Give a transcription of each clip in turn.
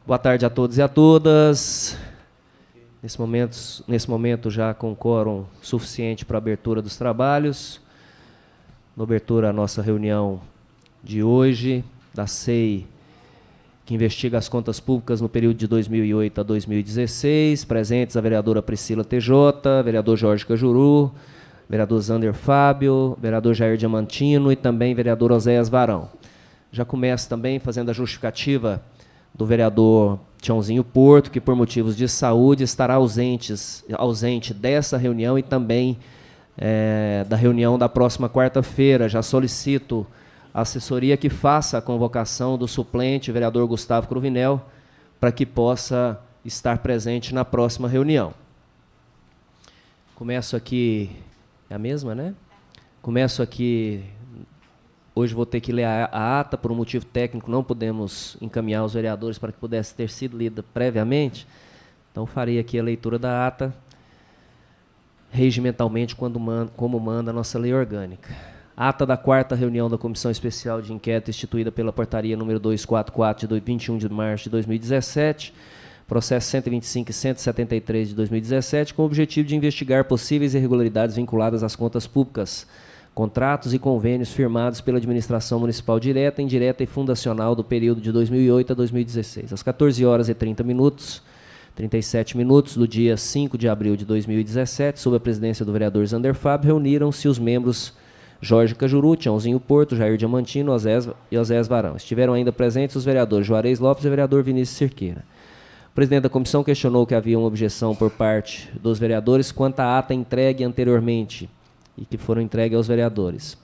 Boa tarde a todos e a todas. Nesse momento já com quórum suficiente para a abertura dos trabalhos. Na abertura a nossa reunião de hoje, da SEI, que investiga as contas públicas no período de 2008 a 2016. Presentes a vereadora Priscila TJ, vereador Jorge Cajuru, vereador Zander Fábio, vereador Jair Diamantino e também vereador Oséias Varão. Já começo também fazendo a justificativa do vereador Tiãozinho Porto, que por motivos de saúde estará ausente dessa reunião e também da reunião da próxima quarta-feira. Já solicito a assessoria que faça a convocação do suplente, vereador Gustavo Cruvinel, para que possa estar presente na próxima reunião. Começo aqui, é a mesma, né? Começo aqui. Hoje vou ter que ler a ata, por um motivo técnico não podemos encaminhar os vereadores para que pudesse ter sido lida previamente. Então farei aqui a leitura da ata, regimentalmente como manda a nossa lei orgânica. Ata da 4ª reunião da Comissão Especial de Inquérito instituída pela portaria número 244 de 21 de março de 2017, processo 125 e 173 de 2017, com o objetivo de investigar possíveis irregularidades vinculadas às contas públicas, contratos e convênios firmados pela administração municipal direta, indireta e fundacional do período de 2008 a 2016. Às 14 horas e 37 minutos do dia 5 de abril de 2017, sob a presidência do vereador Zander Fábio, reuniram-se os membros Jorge Cajuru, Tiãozinho Porto, Jair Diamantino e Oséias Varão. Estiveram ainda presentes os vereadores Juarez Lopes e o vereador Vinícius Cerqueira. O presidente da comissão questionou que havia uma objeção por parte dos vereadores quanto à ata entregue anteriormente e que foram entregues aos vereadores.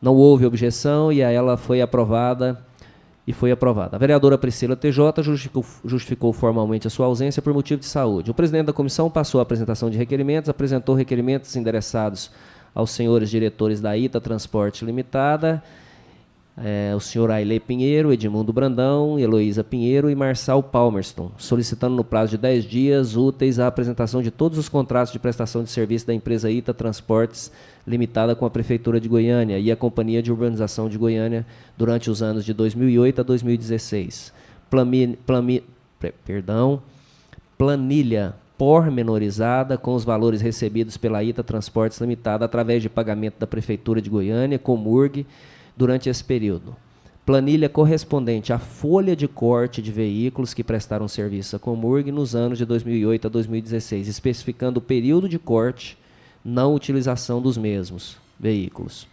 Não houve objeção e a ela foi aprovada A vereadora Priscila TJ justificou formalmente a sua ausência por motivo de saúde. O presidente da comissão passou a apresentação de requerimentos, apresentou requerimentos endereçados aos senhores diretores da ITA Transporte Limitada, o senhor Ailê Pinheiro, Edmundo Brandão, Heloísa Pinheiro e Marçal Palmerston, solicitando no prazo de 10 dias úteis a apresentação de todos os contratos de prestação de serviço da empresa ITA Transportes Limitada com a Prefeitura de Goiânia e a Companhia de Urbanização de Goiânia durante os anos de 2008 a 2016. Planilha pormenorizada com os valores recebidos pela ITA Transportes Limitada através de pagamento da Prefeitura de Goiânia, Comurg, durante esse período. Planilha correspondente à folha de corte de veículos que prestaram serviço à Comurg nos anos de 2008 a 2016, especificando o período de corte, não utilização dos mesmos veículos.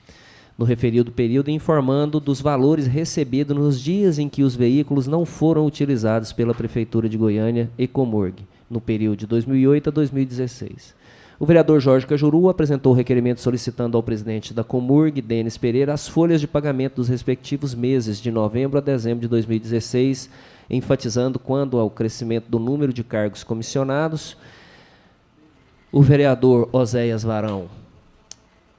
No referido período, informando dos valores recebidos nos dias em que os veículos não foram utilizados pela Prefeitura de Goiânia e Comurg, no período de 2008 a 2016. O vereador Jorge Cajuru apresentou o requerimento solicitando ao presidente da Comurg, Denis Pereira, as folhas de pagamento dos respectivos meses de novembro a dezembro de 2016, enfatizando quanto ao crescimento do número de cargos comissionados. O vereador Oséias Varão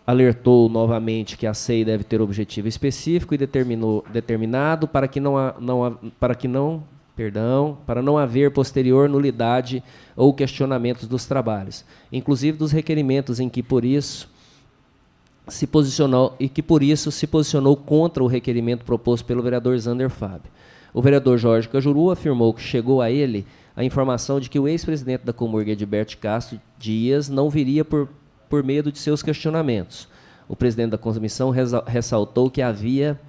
alertou novamente que a SEI deve ter objetivo específico e determinado para não haver posterior nulidade ou questionamentos dos trabalhos, inclusive dos requerimentos em que por isso se posicionou contra o requerimento proposto pelo vereador Zander Fábio. O vereador Jorge Cajuru afirmou que chegou a ele a informação de que o ex-presidente da Comurg, Edberto Castro Dias, não viria por medo de seus questionamentos. O presidente da comissão ressaltou que haveria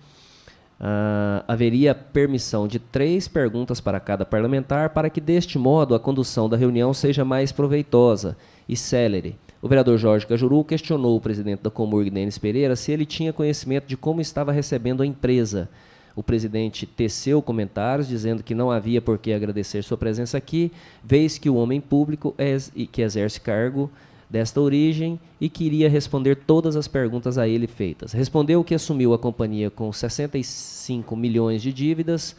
permissão de 3 perguntas para cada parlamentar, para que, deste modo, a condução da reunião seja mais proveitosa e célere. O vereador Jorge Cajuru questionou o presidente da Comurg, Denis Pereira, se ele tinha conhecimento de como estava recebendo a empresa. O presidente teceu comentários, dizendo que não havia por que agradecer sua presença aqui, vez que o homem público que exerce cargo desta origem e queria responder todas as perguntas a ele feitas. Respondeu que assumiu a companhia com 65 milhões de dívidas,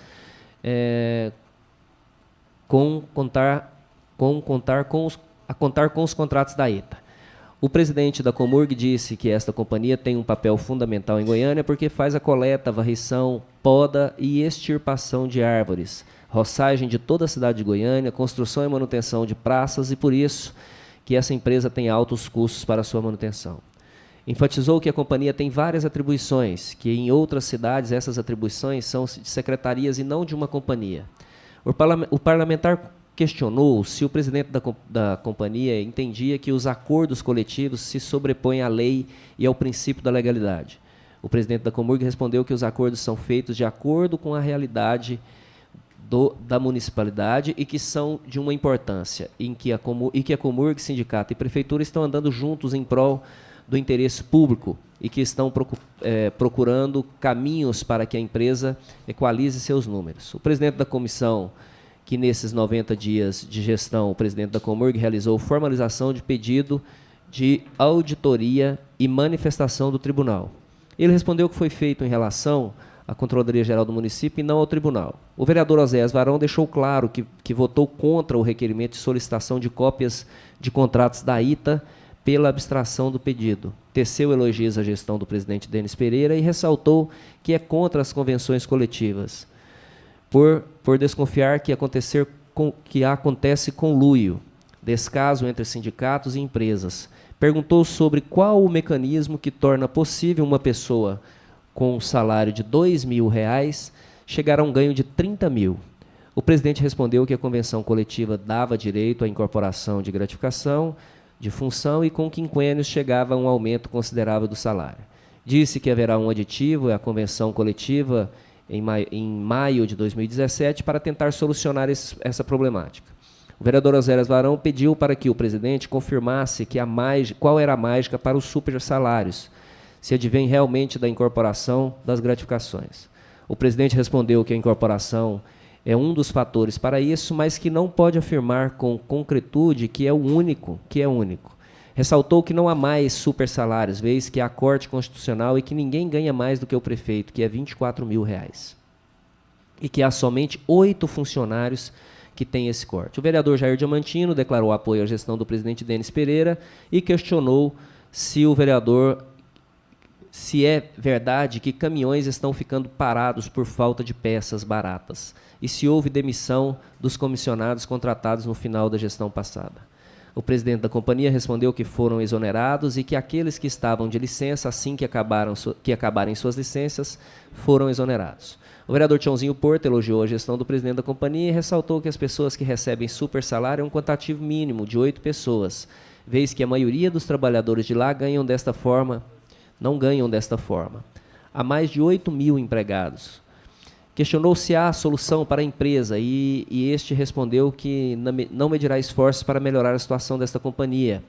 contar com os contratos da ITA. O presidente da Comurg disse que esta companhia tem um papel fundamental em Goiânia porque faz a coleta, varrição, poda e extirpação de árvores, roçagem de toda a cidade de Goiânia, construção e manutenção de praças e por isso que essa empresa tem altos custos para sua manutenção. Enfatizou que a companhia tem várias atribuições, que em outras cidades essas atribuições são de secretarias e não de uma companhia. O parlamentar questionou se o presidente da companhia entendia que os acordos coletivos se sobrepõem à lei e ao princípio da legalidade. O presidente da Comurg respondeu que os acordos são feitos de acordo com a realidade da municipalidade e que são de uma importância, e que a Comurg, sindicato e prefeitura estão andando juntos em prol do interesse público e que estão procurando caminhos para que a empresa equalize seus números. O presidente da comissão, que nesses 90 dias de gestão, o presidente da Comurg realizou formalização de pedido de auditoria e manifestação do tribunal. Ele respondeu que foi feito em relação à Controladoria Geral do município e não ao tribunal. O vereador Oséias Varão deixou claro que votou contra o requerimento de solicitação de cópias de contratos da ITA pela abstração do pedido. Teceu elogios à gestão do presidente Denis Pereira e ressaltou que é contra as convenções coletivas, por desconfiar que acontece conluio, descaso entre sindicatos e empresas. Perguntou sobre qual o mecanismo que torna possível uma pessoa com um salário de R$2.000 chegar a um ganho de 30 mil. O presidente respondeu que a convenção coletiva dava direito à incorporação de gratificação, de função e com quinquênios chegava a um aumento considerável do salário. Disse que haverá um aditivo à convenção coletiva em maio de 2017 para tentar solucionar essa problemática. O vereador Oséias Varão pediu para que o presidente confirmasse qual era a mágica para os supersalários, se advém realmente da incorporação das gratificações. O presidente respondeu que a incorporação é um dos fatores para isso, mas que não pode afirmar com concretude que é único. Ressaltou que não há mais supersalários, vez que há corte constitucional e que ninguém ganha mais do que o prefeito, que é R$24 mil. E que há somente 8 funcionários que têm esse corte. O vereador Jair Diamantino declarou apoio à gestão do presidente Denis Pereira e questionou se é verdade que caminhões estão ficando parados por falta de peças baratas e se houve demissão dos comissionados contratados no final da gestão passada. O presidente da companhia respondeu que foram exonerados e que aqueles que estavam de licença, assim que acabarem suas licenças, foram exonerados. O vereador Tiãozinho Porto elogiou a gestão do presidente da companhia e ressaltou que as pessoas que recebem super salário é um quantitativo mínimo de 8 pessoas, vez que a maioria dos trabalhadores de lá não ganham desta forma. Há mais de 8 mil empregados. Questionou se há solução para a empresa e este respondeu que não medirá esforços para melhorar a situação desta companhia.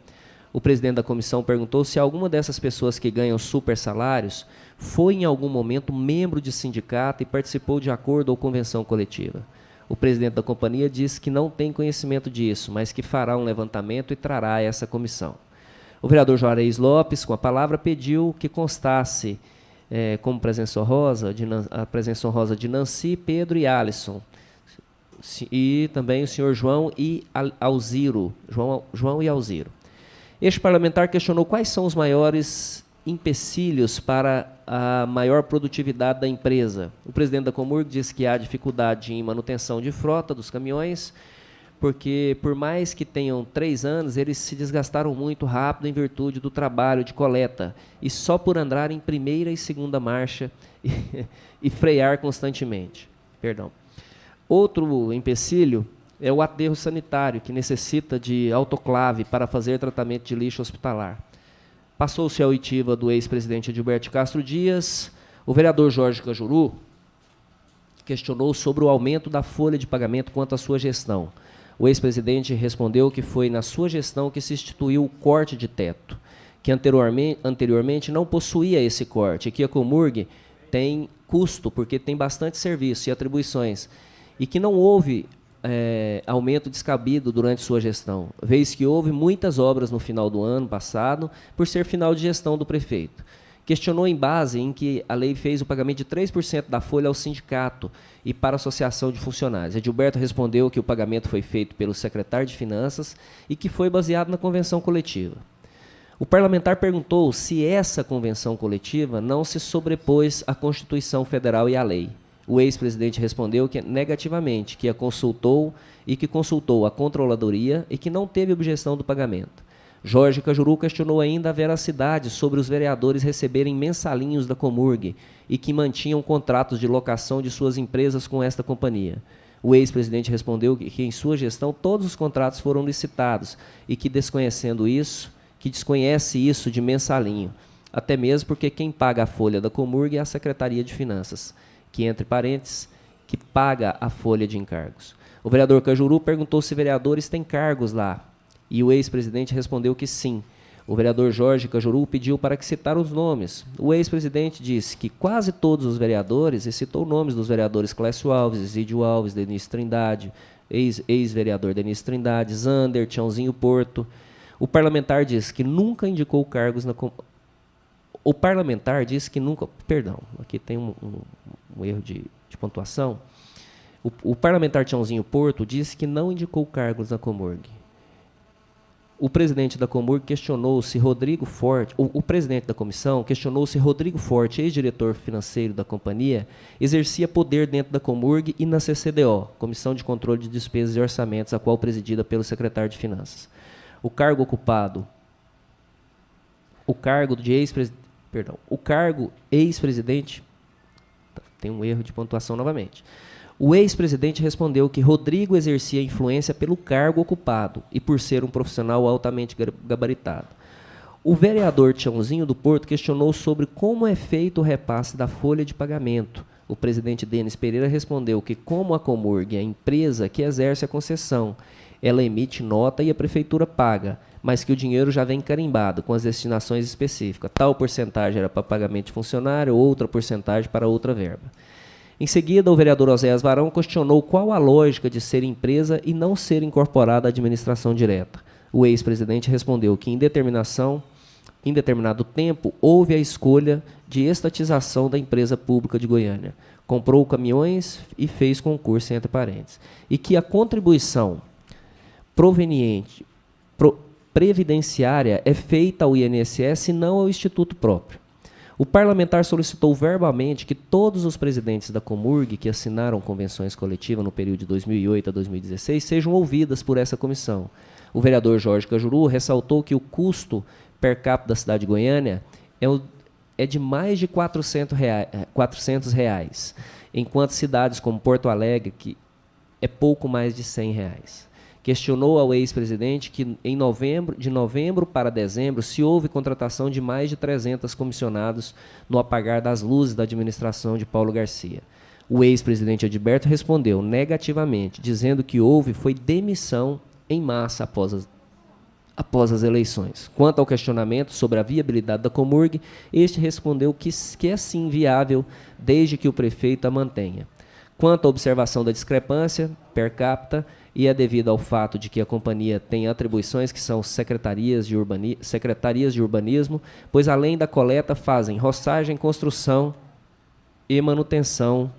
O presidente da comissão perguntou se alguma dessas pessoas que ganham super salários foi em algum momento membro de sindicato e participou de acordo ou convenção coletiva. O presidente da companhia disse que não tem conhecimento disso, mas que fará um levantamento e trará a essa comissão. O vereador Juarez Lopes, com a palavra, pediu que constasse como presença honrosa a presença honrosa de Nancy, Pedro e Alisson, e também o senhor João e Alziro. Este parlamentar questionou quais são os maiores empecilhos para a maior produtividade da empresa. O presidente da Comurg disse que há dificuldade em manutenção de frota dos caminhões, porque por mais que tenham 3 anos, eles se desgastaram muito rápido em virtude do trabalho de coleta, e só por andar em primeira e segunda marcha e frear constantemente. Outro empecilho é o aterro sanitário, que necessita de autoclave para fazer tratamento de lixo hospitalar. Passou-se a oitiva do ex-presidente Gilberto Castro Dias. O vereador Jorge Cajuru questionou sobre o aumento da folha de pagamento quanto à sua gestão. O ex-presidente respondeu que foi na sua gestão que se instituiu o corte de teto, que anteriormente não possuía esse corte, e que a Comurg tem custo, porque tem bastante serviço e atribuições, e que não houve aumento descabido durante sua gestão, vez que houve muitas obras no final do ano passado, por ser final de gestão do prefeito. Questionou em base em que a lei fez o pagamento de 3% da folha ao sindicato e para a associação de funcionários. Edilberto respondeu que o pagamento foi feito pelo secretário de Finanças e que foi baseado na convenção coletiva. O parlamentar perguntou se essa convenção coletiva não se sobrepôs à Constituição Federal e à lei. O ex-presidente respondeu que negativamente, que consultou a Controladoria e que não teve objeção do pagamento. Jorge Cajuru questionou ainda a veracidade sobre os vereadores receberem mensalinhos da Comurg e que mantinham contratos de locação de suas empresas com esta companhia. O ex-presidente respondeu que em sua gestão todos os contratos foram licitados e que desconhece isso de mensalinho, até mesmo porque quem paga a folha da Comurg é a Secretaria de Finanças, que, entre parênteses, que paga a folha de encargos. O vereador Cajuru perguntou se vereadores têm cargos lá, e o ex-presidente respondeu que sim. O vereador Jorge Cajuru pediu para que citar os nomes. O ex-presidente disse que quase todos os vereadores, e citou nomes dos vereadores Clécio Alves, Isídio Alves, Denise Trindade, ex-vereador Denise Trindade, Zander, Tiãozinho Porto. O parlamentar disse que nunca indicou cargos na... O parlamentar disse que nunca... Perdão, aqui tem um erro de pontuação. O parlamentar Tiãozinho Porto disse que não indicou cargos na Comurg. O presidente da Comurg questionou se Rodrigo Forte, o presidente da comissão questionou se Rodrigo Forte, ex-diretor financeiro da companhia, exercia poder dentro da Comurg e na CCDO, Comissão de Controle de Despesas e Orçamentos, a qual presidida pelo secretário de Finanças. O cargo ex-presidente, tem um erro de pontuação novamente. O ex-presidente respondeu que Rodrigo exercia influência pelo cargo ocupado e por ser um profissional altamente gabaritado. O vereador Tiãozinho do Porto questionou sobre como é feito o repasse da folha de pagamento. O presidente Denis Pereira respondeu que, como a Comurg é a empresa que exerce a concessão, ela emite nota e a prefeitura paga, mas que o dinheiro já vem carimbado com as destinações específicas. Tal porcentagem era para pagamento de funcionário, outra porcentagem para outra verba. Em seguida, o vereador Oséias Varão questionou qual a lógica de ser empresa e não ser incorporada à administração direta. O ex-presidente respondeu que, em determinado tempo, houve a escolha de estatização da empresa pública de Goiânia. Comprou caminhões e fez concurso, entre parênteses. E que a contribuição previdenciária é feita ao INSS e não ao Instituto próprio. O parlamentar solicitou verbalmente que todos os presidentes da Comurg que assinaram convenções coletivas no período de 2008 a 2016 sejam ouvidas por essa comissão. O vereador Jorge Cajuru ressaltou que o custo per capita da cidade de Goiânia é de mais de R$400, enquanto cidades como Porto Alegre, que é pouco mais de R$100. Questionou ao ex-presidente que, de novembro para dezembro, se houve contratação de mais de 300 comissionados no apagar das luzes da administração de Paulo Garcia. O ex-presidente Adilberto respondeu negativamente, dizendo que houve foi demissão em massa após as eleições. Quanto ao questionamento sobre a viabilidade da Comurg, este respondeu que é sim viável, desde que o prefeito a mantenha. Quanto à observação da discrepância per capita, e é devido ao fato de que a companhia tem atribuições que são secretarias de urbanismo, pois além da coleta fazem roçagem, construção e manutenção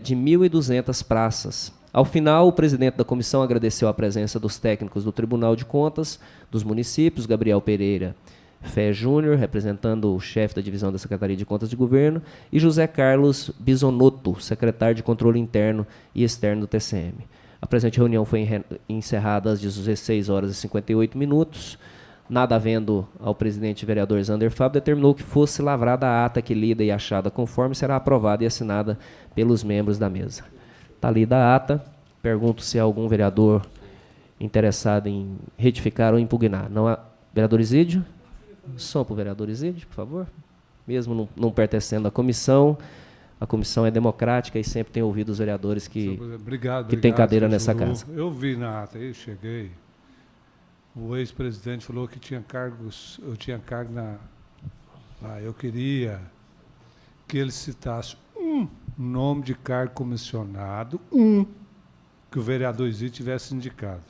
de 1.200 praças. Ao final, o presidente da comissão agradeceu a presença dos técnicos do Tribunal de Contas dos municípios, Gabriel Pereira Fé Júnior, representando o chefe da divisão da Secretaria de Contas de Governo, e José Carlos Bisonotto, secretário de Controle Interno e Externo do TCM. A presente reunião foi encerrada às 16h58. Nada havendo ao presidente vereador Zander Fábio, determinou que fosse lavrada a ata que lida e achada conforme será aprovada e assinada pelos membros da mesa. Está lida a ata. Pergunto se há algum vereador interessado em retificar ou impugnar. Não há. Vereador Isídio? Som para o vereador Isídio, por favor. Mesmo não pertencendo à comissão, a comissão é democrática e sempre tem ouvido os vereadores que têm cadeira nessa casa. Eu vi na ata aí, cheguei. O ex-presidente falou que tinha cargos, eu tinha cargo na... eu queria que ele citasse um nome de cargo comissionado, que o vereador Isídio tivesse indicado.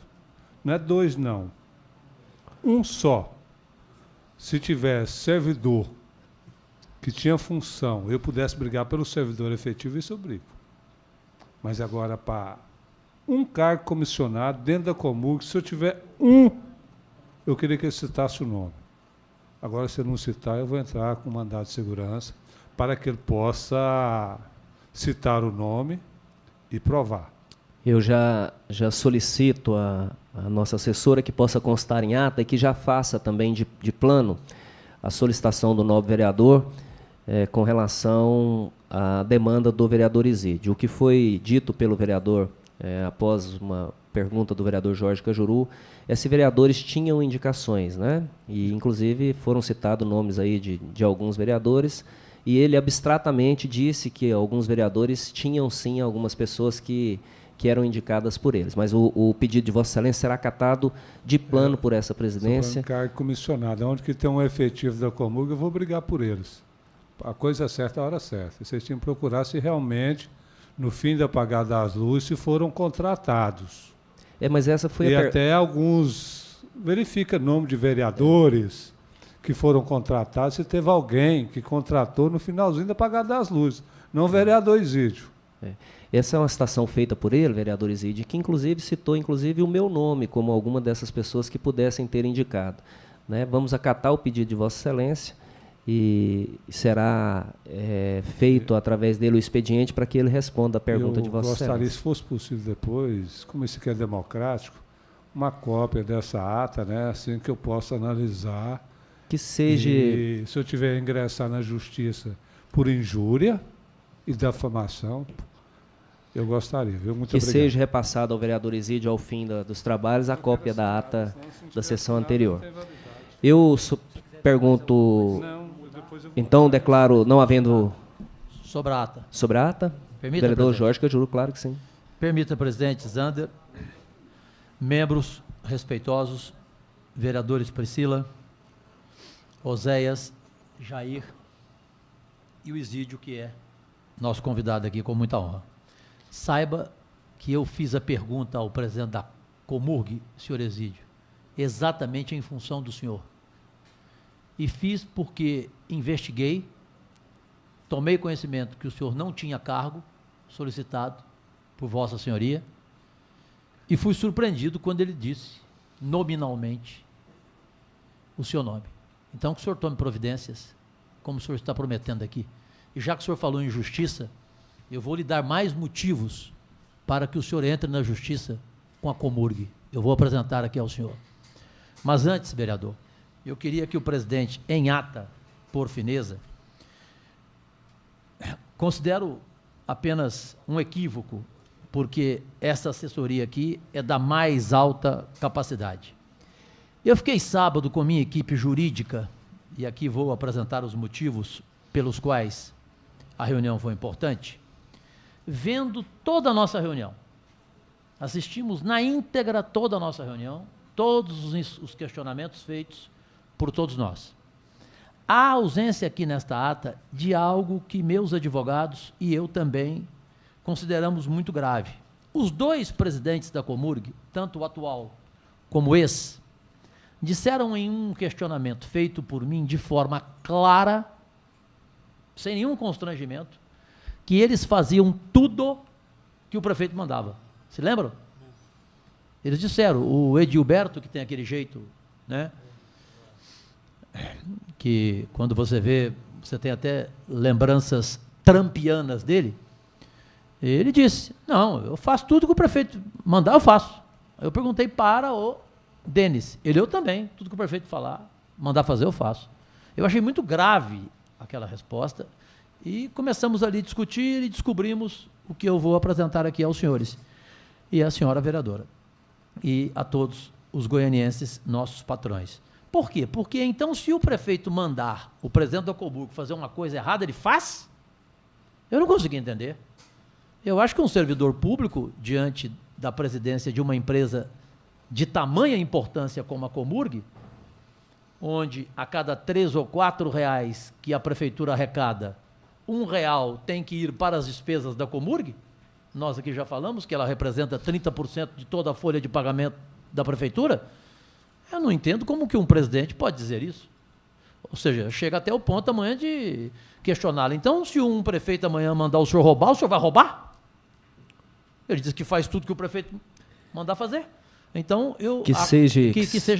Não é dois, não. Um só. Se tivesse servidor que tinha função, eu pudesse brigar pelo servidor efetivo, isso eu brigo. Mas agora, para um cargo comissionado dentro da Comurg, se eu tiver eu queria que ele citasse o nome. Agora, se ele não citar, eu vou entrar com mandado de segurança para que ele possa citar o nome e provar. Eu já solicito a nossa assessora que possa constar em ata e que já faça também de plano a solicitação do nobre vereador com relação à demanda do vereador Isídio. O que foi dito pelo vereador, após uma pergunta do vereador Jorge Cajuru, é se vereadores tinham indicações, né? E, inclusive, foram citados nomes aí de alguns vereadores, e ele abstratamente disse que alguns vereadores tinham, sim, algumas pessoas que eram indicadas por eles. Mas o pedido de Vossa Excelência será acatado de plano por essa presidência. Cargo comissionado. Onde que tem um efetivo da Comurg, eu vou brigar por eles. A coisa certa, a hora certa. Vocês tinham que procurar se realmente, no fim da apagada das luzes, se foram contratados. Mas essa foi e até alguns... Verifica o nome de vereadores que foram contratados, se teve alguém que contratou no finalzinho da apagada das luzes. Não o vereador Isídio. Essa é uma citação feita por ele, vereador Isídio, que inclusive citou o meu nome como alguma dessas pessoas que pudessem ter indicado. Né? Vamos acatar o pedido de Vossa Excelência e será feito através dele o expediente para que ele responda a pergunta de Vossa Excelência. Eu gostaria, se fosse possível depois, como isso aqui é democrático, uma cópia dessa ata, né, assim que eu possa analisar. Que seja... E, se eu tiver ingressar na justiça por injúria e difamação, eu gostaria, viu? Muito obrigado. Seja repassado ao vereador Isídio, ao fim dos trabalhos, a cópia da ata da sessão anterior. Eu pergunto... Então, declaro, não havendo... Sobre a ata. Sobre a ata? Permita, vereador presidente. Jorge Cajuru, claro que sim. Permita, presidente Zander, membros respeitosos, vereadores Priscila, Oséias, Jair e o Isídio, que é nosso convidado aqui, com muita honra. Saiba que eu fiz a pergunta ao presidente da Comurg, senhor Isídio, exatamente em função do senhor. E fiz porque investiguei, tomei conhecimento que o senhor não tinha cargo solicitado por Vossa Senhoria e fui surpreendido quando ele disse, nominalmente, o seu nome. Então, que o senhor tome providências, como o senhor está prometendo aqui. E já que o senhor falou em justiça, eu vou lhe dar mais motivos para que o senhor entre na justiça com a Comurg. Eu vou apresentar aqui ao senhor. Mas antes, vereador, eu queria que o presidente, em ata, por fineza, considero apenas um equívoco, porque essa assessoria aqui é da mais alta capacidade. Eu fiquei sábado com minha equipe jurídica, e aqui vou apresentar os motivos pelos quais a reunião foi importante, vendo toda a nossa reunião. Assistimos na íntegra toda a nossa reunião, todos os questionamentos feitos por todos nós. Há ausência aqui nesta ata de algo que meus advogados e eu também consideramos muito grave. Os dois presidentes da Comurg, tanto o atual como o ex, disseram em um questionamento feito por mim de forma clara, sem nenhum constrangimento, que eles faziam tudo que o prefeito mandava. Se lembram? Eles disseram, o Edilberto, que tem aquele jeito, né? Que quando você vê, você tem até lembranças trampianas dele, ele disse, não, eu faço tudo que o prefeito mandar, eu faço. Eu perguntei para o Denis, eu também, tudo que o prefeito falar, mandar fazer, eu faço. Eu achei muito grave aquela resposta e começamos ali a discutir e descobrimos o que eu vou apresentar aqui aos senhores e à senhora vereadora e a todos os goianienses, nossos patrões. Por quê? Porque então, se o prefeito mandar o presidente da Comurg fazer uma coisa errada, ele faz? Eu não consegui entender. Eu acho que um servidor público, diante da presidência de uma empresa de tamanha importância como a Comurg, onde a cada 3 ou 4 reais que a prefeitura arrecada, R$1 tem que ir para as despesas da Comurg, nós aqui já falamos que ela representa 30% de toda a folha de pagamento da prefeitura, eu não entendo como que um presidente pode dizer isso. Ou seja, chega até o ponto amanhã de questioná-lo. Então, se um prefeito amanhã mandar o senhor roubar, o senhor vai roubar? Ele diz que faz tudo que o prefeito mandar fazer. Então, que seja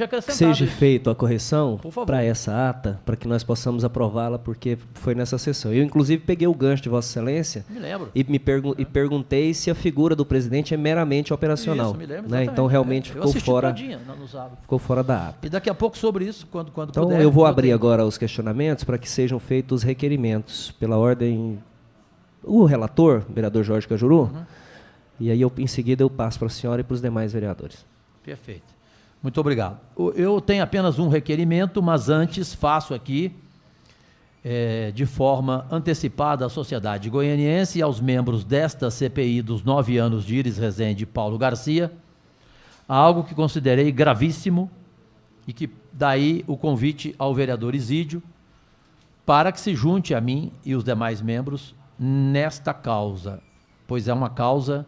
acrescentado. Que seja feito a correção Por favor. para essa ata, para que nós possamos aprová-la, porque foi nessa sessão. Eu, inclusive, peguei o gancho de Vossa Excelência Me lembro. e perguntei se a figura do presidente é meramente operacional. Isso, me lembro, né? Então, realmente eu ficou assisti fora, todinha no sábado. ficou fora da ata. E daqui a pouco sobre isso, quando Então, puder. eu vou abrir tenho. agora os questionamentos para que sejam feitos os requerimentos pela ordem. O relator, vereador Jorge Cajuru, e aí em seguida eu passo para a senhora e para os demais vereadores. Perfeito. Muito obrigado. Eu tenho apenas um requerimento, mas antes faço aqui, de forma antecipada, à sociedade goianiense e aos membros desta CPI dos 9 anos de Iris Rezende e Paulo Garcia, algo que considerei gravíssimo e que daí o convite ao vereador Isídio para que se junte a mim e os demais membros nesta causa, pois é uma causa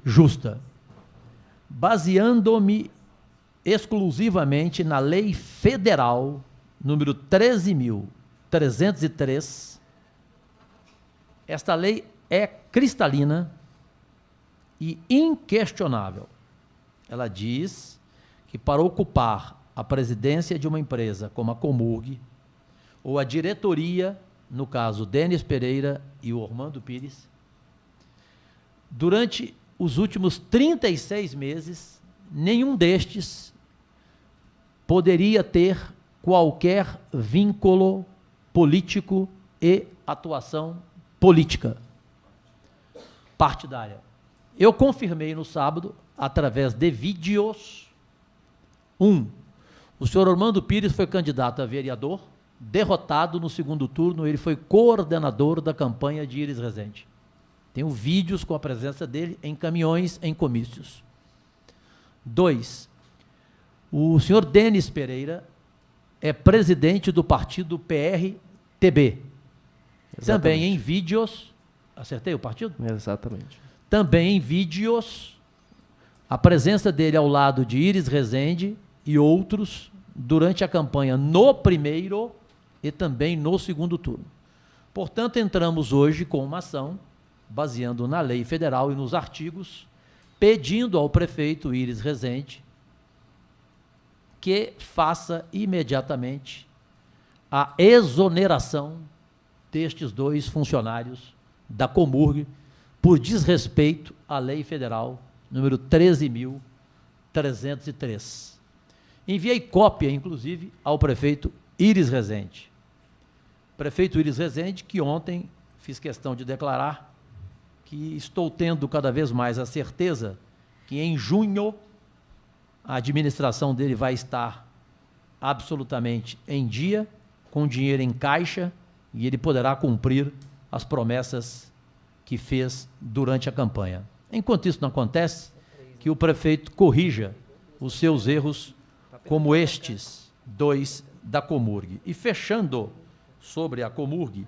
justa. Baseando-me exclusivamente na Lei Federal número 13.303, esta lei é cristalina e inquestionável. Ela diz que para ocupar a presidência de uma empresa como a Comurg, ou a diretoria, no caso Denis Pereira e o Ormando Pires, durante os últimos 36 meses, nenhum destes poderia ter qualquer vínculo político e atuação política partidária. Eu confirmei no sábado, através de vídeos, o senhor Ormando Pires foi candidato a vereador, derrotado no segundo turno, ele foi coordenador da campanha de Iris Rezende. Tenho vídeos com a presença dele em caminhões, em comícios. 2, o senhor Denis Pereira é presidente do partido PRTB. Exatamente. Também em vídeos, acertei o partido? Exatamente. Também em vídeos, a presença dele ao lado de Iris Rezende e outros durante a campanha no primeiro e também no segundo turno. Portanto, entramos hoje com uma ação, baseando na lei federal e nos artigos, pedindo ao prefeito Iris Rezende que faça imediatamente a exoneração destes 2 funcionários da Comurg por desrespeito à lei federal número 13.303. Enviei cópia, inclusive, ao prefeito Iris Rezende. Prefeito Iris Rezende, que ontem fiz questão de declarar que estou tendo cada vez mais a certeza que em junho a administração dele vai estar absolutamente em dia, com dinheiro em caixa, e ele poderá cumprir as promessas que fez durante a campanha. Enquanto isso não acontece, que o prefeito corrija os seus erros, como estes 2 da Comurg. E fechando sobre a Comurg,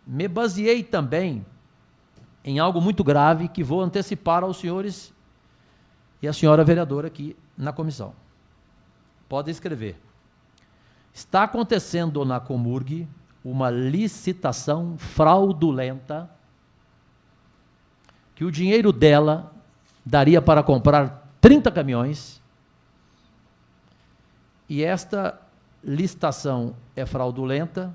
me baseei também em algo muito grave que vou antecipar aos senhores e à senhora vereadora aqui na comissão. Pode escrever. Está acontecendo na Comurg uma licitação fraudulenta que o dinheiro dela daria para comprar 30 caminhões e esta licitação é fraudulenta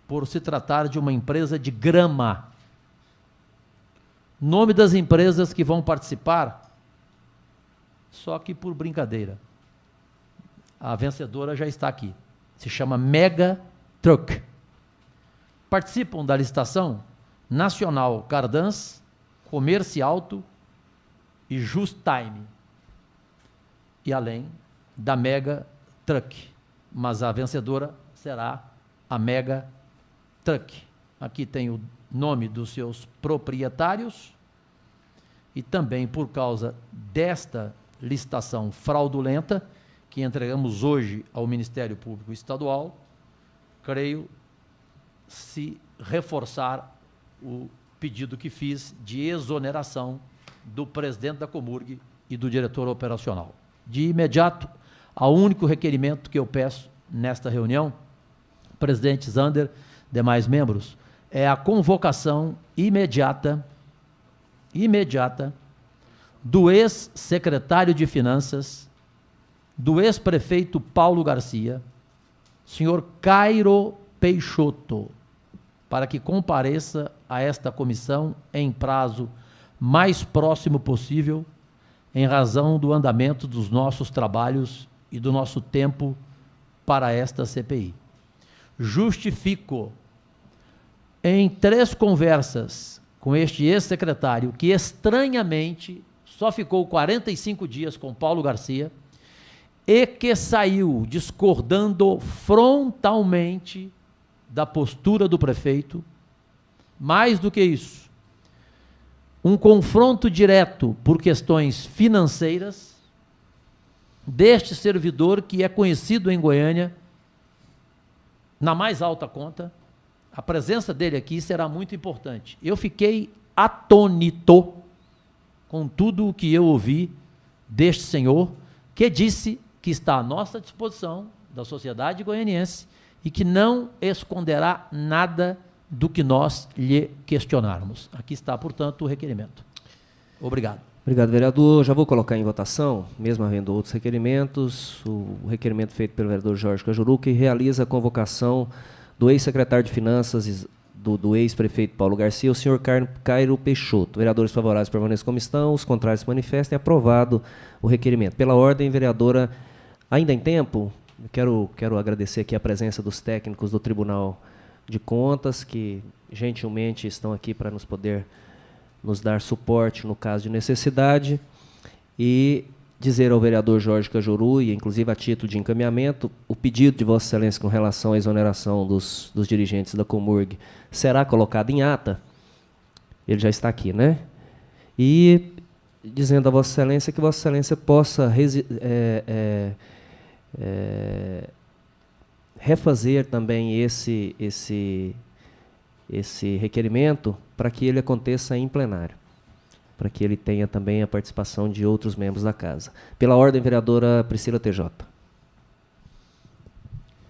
por se tratar de uma empresa de grama. Nome das empresas que vão participar, só que por brincadeira. A vencedora já está aqui. Se chama Mega Truck. Participam da licitação Nacional Cardans, Comercialto e Just Time. E além da Mega Truck. Mas a vencedora será a Mega Truck. Aqui tem o nome dos seus proprietários e também por causa desta licitação fraudulenta que entregamos hoje ao Ministério Público Estadual, creio se reforçar o pedido que fiz de exoneração do presidente da Comurg e do diretor operacional. De imediato, ao único requerimento que eu peço nesta reunião, presidente Zander, demais membros, é a convocação imediata do ex-secretário de Finanças, do ex-prefeito Paulo Garcia, senhor Cairo Peixoto, para que compareça a esta comissão em prazo mais próximo possível, em razão do andamento dos nossos trabalhos e do nosso tempo para esta CPI. Justifico, em 3 conversas com este ex-secretário, que estranhamente só ficou 45 dias com Paulo Garcia e que saiu discordando frontalmente da postura do prefeito. Mais do que isso, um confronto direto por questões financeiras deste servidor que é conhecido em Goiânia na mais alta conta. A presença dele aqui será muito importante. Eu fiquei atônito com tudo o que eu ouvi deste senhor, que disse que está à nossa disposição, da sociedade goianiense, e que não esconderá nada do que nós lhe questionarmos. Aqui está, portanto, o requerimento. Obrigado. Obrigado, vereador. Já vou colocar em votação, mesmo havendo outros requerimentos, o requerimento feito pelo vereador Jorge Cajuru, que realiza a convocação do ex-secretário de Finanças, do ex-prefeito Paulo Garcia, o senhor Cairo Peixoto. Vereadores favoráveis permaneçam como estão, os contrários se manifestem. Aprovado o requerimento. Pela ordem, vereadora, ainda em tempo, quero agradecer aqui a presença dos técnicos do Tribunal de Contas, que gentilmente estão aqui para nos dar suporte no caso de necessidade, e dizer ao vereador Jorge Cajuru, e inclusive a título de encaminhamento, o pedido de Vossa Excelência com relação à exoneração dos dirigentes da Comurg será colocado em ata. Ele já está aqui, né? E dizendo a Vossa Excelência que Vossa Excelência possa refazer também esse requerimento para que ele aconteça em plenário, para que ele tenha também a participação de outros membros da casa. Pela ordem, vereadora Priscila TJ.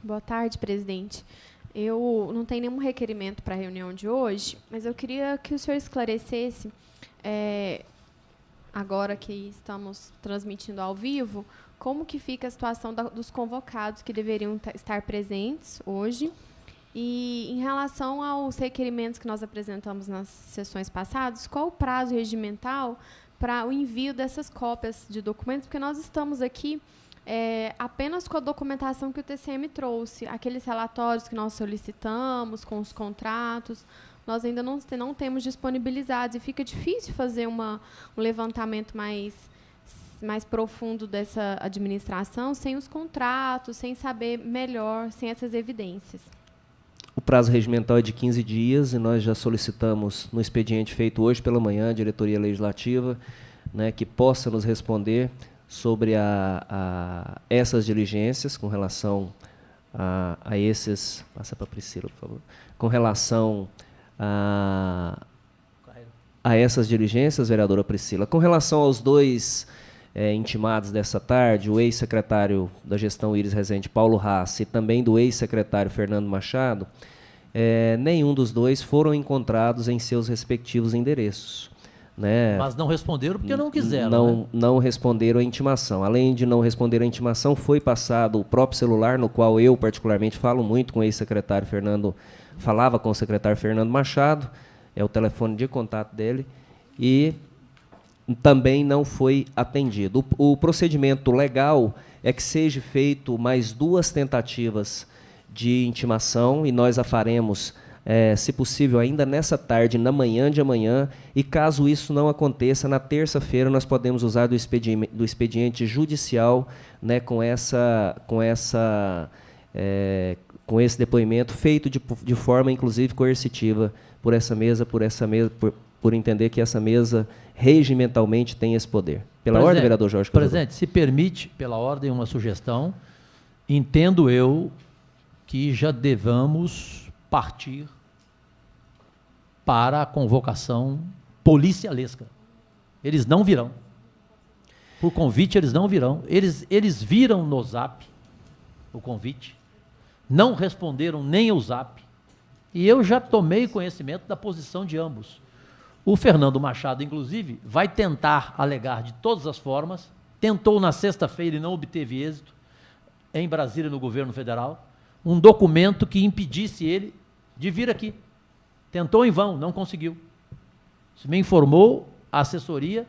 Boa tarde, presidente. Eu não tenho nenhum requerimento para a reunião de hoje, mas eu queria que o senhor esclarecesse, agora que estamos transmitindo ao vivo, como que fica a situação dos convocados que deveriam estar presentes hoje. E, em relação aos requerimentos que nós apresentamos nas sessões passadas, qual o prazo regimental para o envio dessas cópias de documentos? Porque nós estamos aqui apenas com a documentação que o TCM trouxe, aqueles relatórios que nós solicitamos, com os contratos, nós ainda não temos disponibilizados, e fica difícil fazer um levantamento mais profundo dessa administração sem os contratos, sem saber melhor, sem essas evidências. O prazo regimental é de 15 dias e nós já solicitamos no expediente feito hoje pela manhã, a diretoria legislativa, né, que possa nos responder sobre essas diligências com relação a esses... Passa para a Priscila, por favor. Com relação a essas diligências, vereadora Priscila. Com relação aos dois intimados dessa tarde, o ex-secretário da gestão Iris Rezende, Paulo Rassi, e também do ex-secretário Fernando Machado, nenhum dos dois foram encontrados em seus respectivos endereços. Né? Mas não responderam porque não quiseram. Não responderam a intimação. Além de não responder a intimação, foi passado o próprio celular, no qual eu particularmente falo muito com o ex-secretário Fernando, falava com o secretário Fernando Machado, é o telefone de contato dele, e também não foi atendido. O procedimento legal é que seja feito mais 2 tentativas de intimação, e nós a faremos, se possível, ainda nessa tarde, na manhã de amanhã, e caso isso não aconteça, na terça-feira nós podemos usar do expediente judicial, né, com esse depoimento feito de forma, inclusive, coercitiva por essa mesa, por entender que essa mesa regimentalmente tem esse poder. Pela ordem, vereador Jorge Cajuru. Presidente, se permite, pela ordem, uma sugestão. Entendo eu que já devamos partir para a convocação policialesca. Eles não virão. Por convite, eles não virão. Eles viram no Zap o convite, não responderam nem o Zap, e eu já tomei conhecimento da posição de ambos. O Fernando Machado, inclusive, vai tentar alegar de todas as formas, tentou na sexta-feira e não obteve êxito, em Brasília, no governo federal, um documento que impedisse ele de vir aqui. Tentou em vão, não conseguiu. Isso me informou a assessoria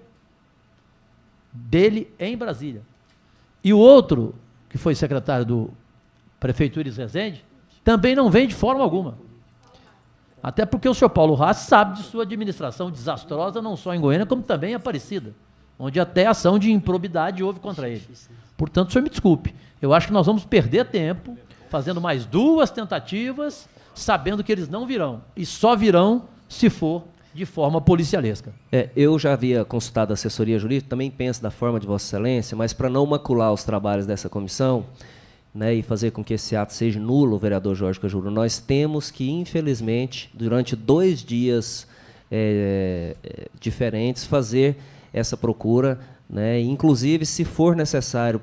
dele em Brasília. E o outro, que foi secretário do prefeito Iris Rezende, também não vem de forma alguma. Até porque o senhor Paulo Rassi sabe de sua administração desastrosa, não só em Goiânia, como também em Aparecida, onde até ação de improbidade houve contra ele. Portanto, o senhor me desculpe, eu acho que nós vamos perder tempo fazendo mais 2 tentativas, sabendo que eles não virão, e só virão se for de forma policialesca. Eu já havia consultado a assessoria jurídica, também penso da forma de Vossa Excelência, mas para não macular os trabalhos dessa comissão, né, e fazer com que esse ato seja nulo, o vereador Jorge Cajuru, nós temos que, infelizmente, durante 2 dias diferentes, fazer essa procura, né, inclusive, se for necessário,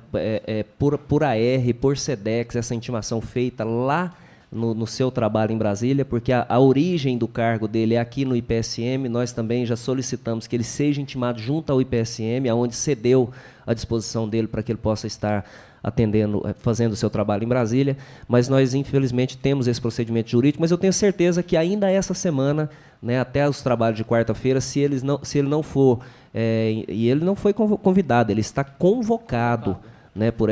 por AR, por SEDEX, essa intimação feita lá no seu trabalho em Brasília, porque a origem do cargo dele é aqui no IPSM, nós também já solicitamos que ele seja intimado junto ao IPSM, aonde cedeu a disposição dele para que ele possa estar atendendo, fazendo o seu trabalho em Brasília, mas nós, infelizmente, temos esse procedimento jurídico, mas eu tenho certeza que ainda essa semana, né, até os trabalhos de quarta-feira, se ele não for, e ele não foi convidado, ele está convocado, né, por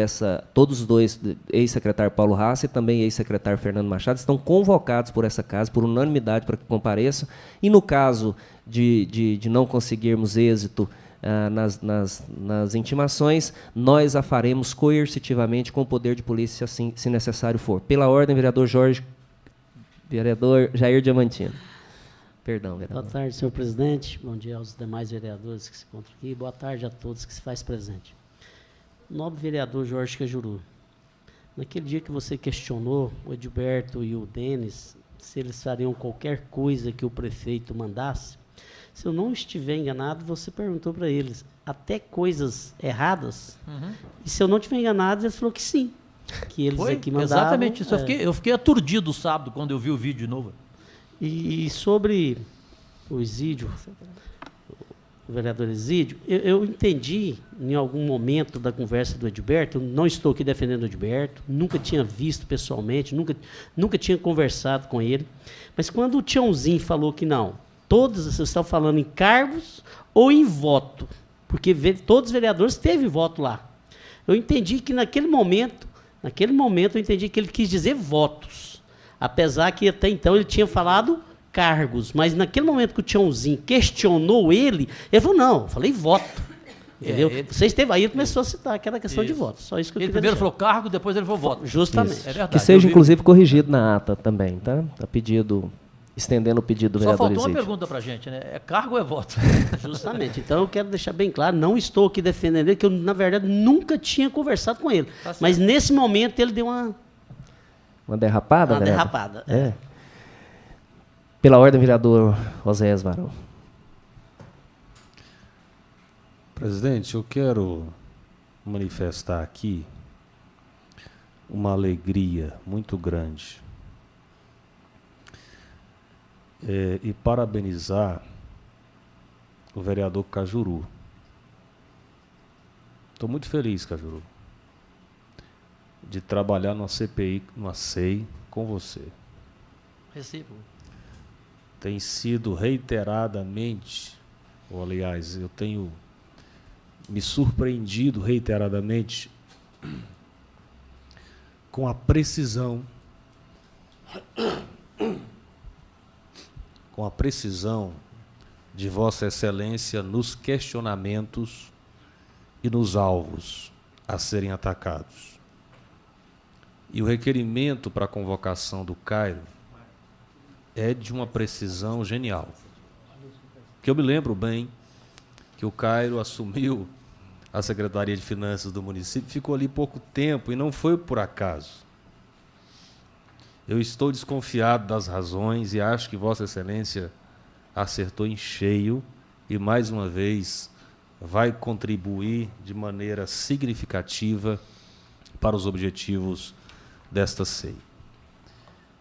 todos os 2, ex-secretário Paulo Rassi e também ex-secretário Fernando Machado, estão convocados por essa casa, por unanimidade, para que compareçam, e no caso de não conseguirmos êxito nas intimações, nós a faremos coercitivamente com o poder de polícia, assim, se necessário for. Pela ordem, vereador Jair Diamantino. Perdão, vereador. Boa tarde, senhor presidente. Bom dia aos demais vereadores que se encontram aqui. Boa tarde a todos que se faz presente. Nobre vereador Jorge Cajuru, naquele dia que você questionou o Edilberto e o Denis se eles fariam qualquer coisa que o prefeito mandasse, se eu não estiver enganado, você perguntou para eles até coisas erradas, e se eu não estiver enganado, eles falaram que sim, que eles aqui mandavam. Exatamente isso, eu fiquei aturdido sábado quando eu vi o vídeo de novo. E sobre o Exídio, o vereador Exídio, eu entendi em algum momento da conversa do Edilberto, eu não estou aqui defendendo o Edilberto, nunca tinha visto pessoalmente, nunca tinha conversado com ele, mas quando o Tiãozinho falou que não, todos vocês estão falando em cargos ou em voto, porque todos os vereadores teve voto lá. Eu entendi que naquele momento eu entendi que ele quis dizer votos, apesar que até então ele tinha falado cargos, mas naquele momento que o Tiãozinho questionou ele falou, não, eu falei voto. Entendeu? Aí ele começou a citar aquela questão de voto. Só isso que eu ele queria primeiro deixar. falou cargo, depois ele falou voto. Justamente. É verdade. Que seja, inclusive, corrigido na ata também, tá? Tá pedido, estendendo o pedido do Só vereador faltou Exídio. uma pergunta para a gente, né? É cargo ou é voto? Justamente. Então eu quero deixar bem claro, não estou aqui defendendo ele, que eu, na verdade, nunca tinha conversado com ele. Tá, mas nesse momento ele deu Uma derrapada, uma vereador? derrapada. Pela ordem, vereador Oséias Varão. Presidente, eu quero manifestar aqui uma alegria muito grande e parabenizar o vereador Cajuru. Estou muito feliz, Cajuru, de trabalhar numa CPI, numa SEI, com você. Recíproco. Tem sido reiteradamente, ou aliás, eu tenho me surpreendido reiteradamente com a precisão de Vossa Excelência nos questionamentos e nos alvos a serem atacados. E o requerimento para a convocação do Cairo é de uma precisão genial. Que eu me lembro bem que o Cairo assumiu a Secretaria de Finanças do município, ficou ali pouco tempo e não foi por acaso. Eu estou desconfiado das razões e acho que Vossa Excelência acertou em cheio e, mais uma vez, vai contribuir de maneira significativa para os objetivos desta SEI.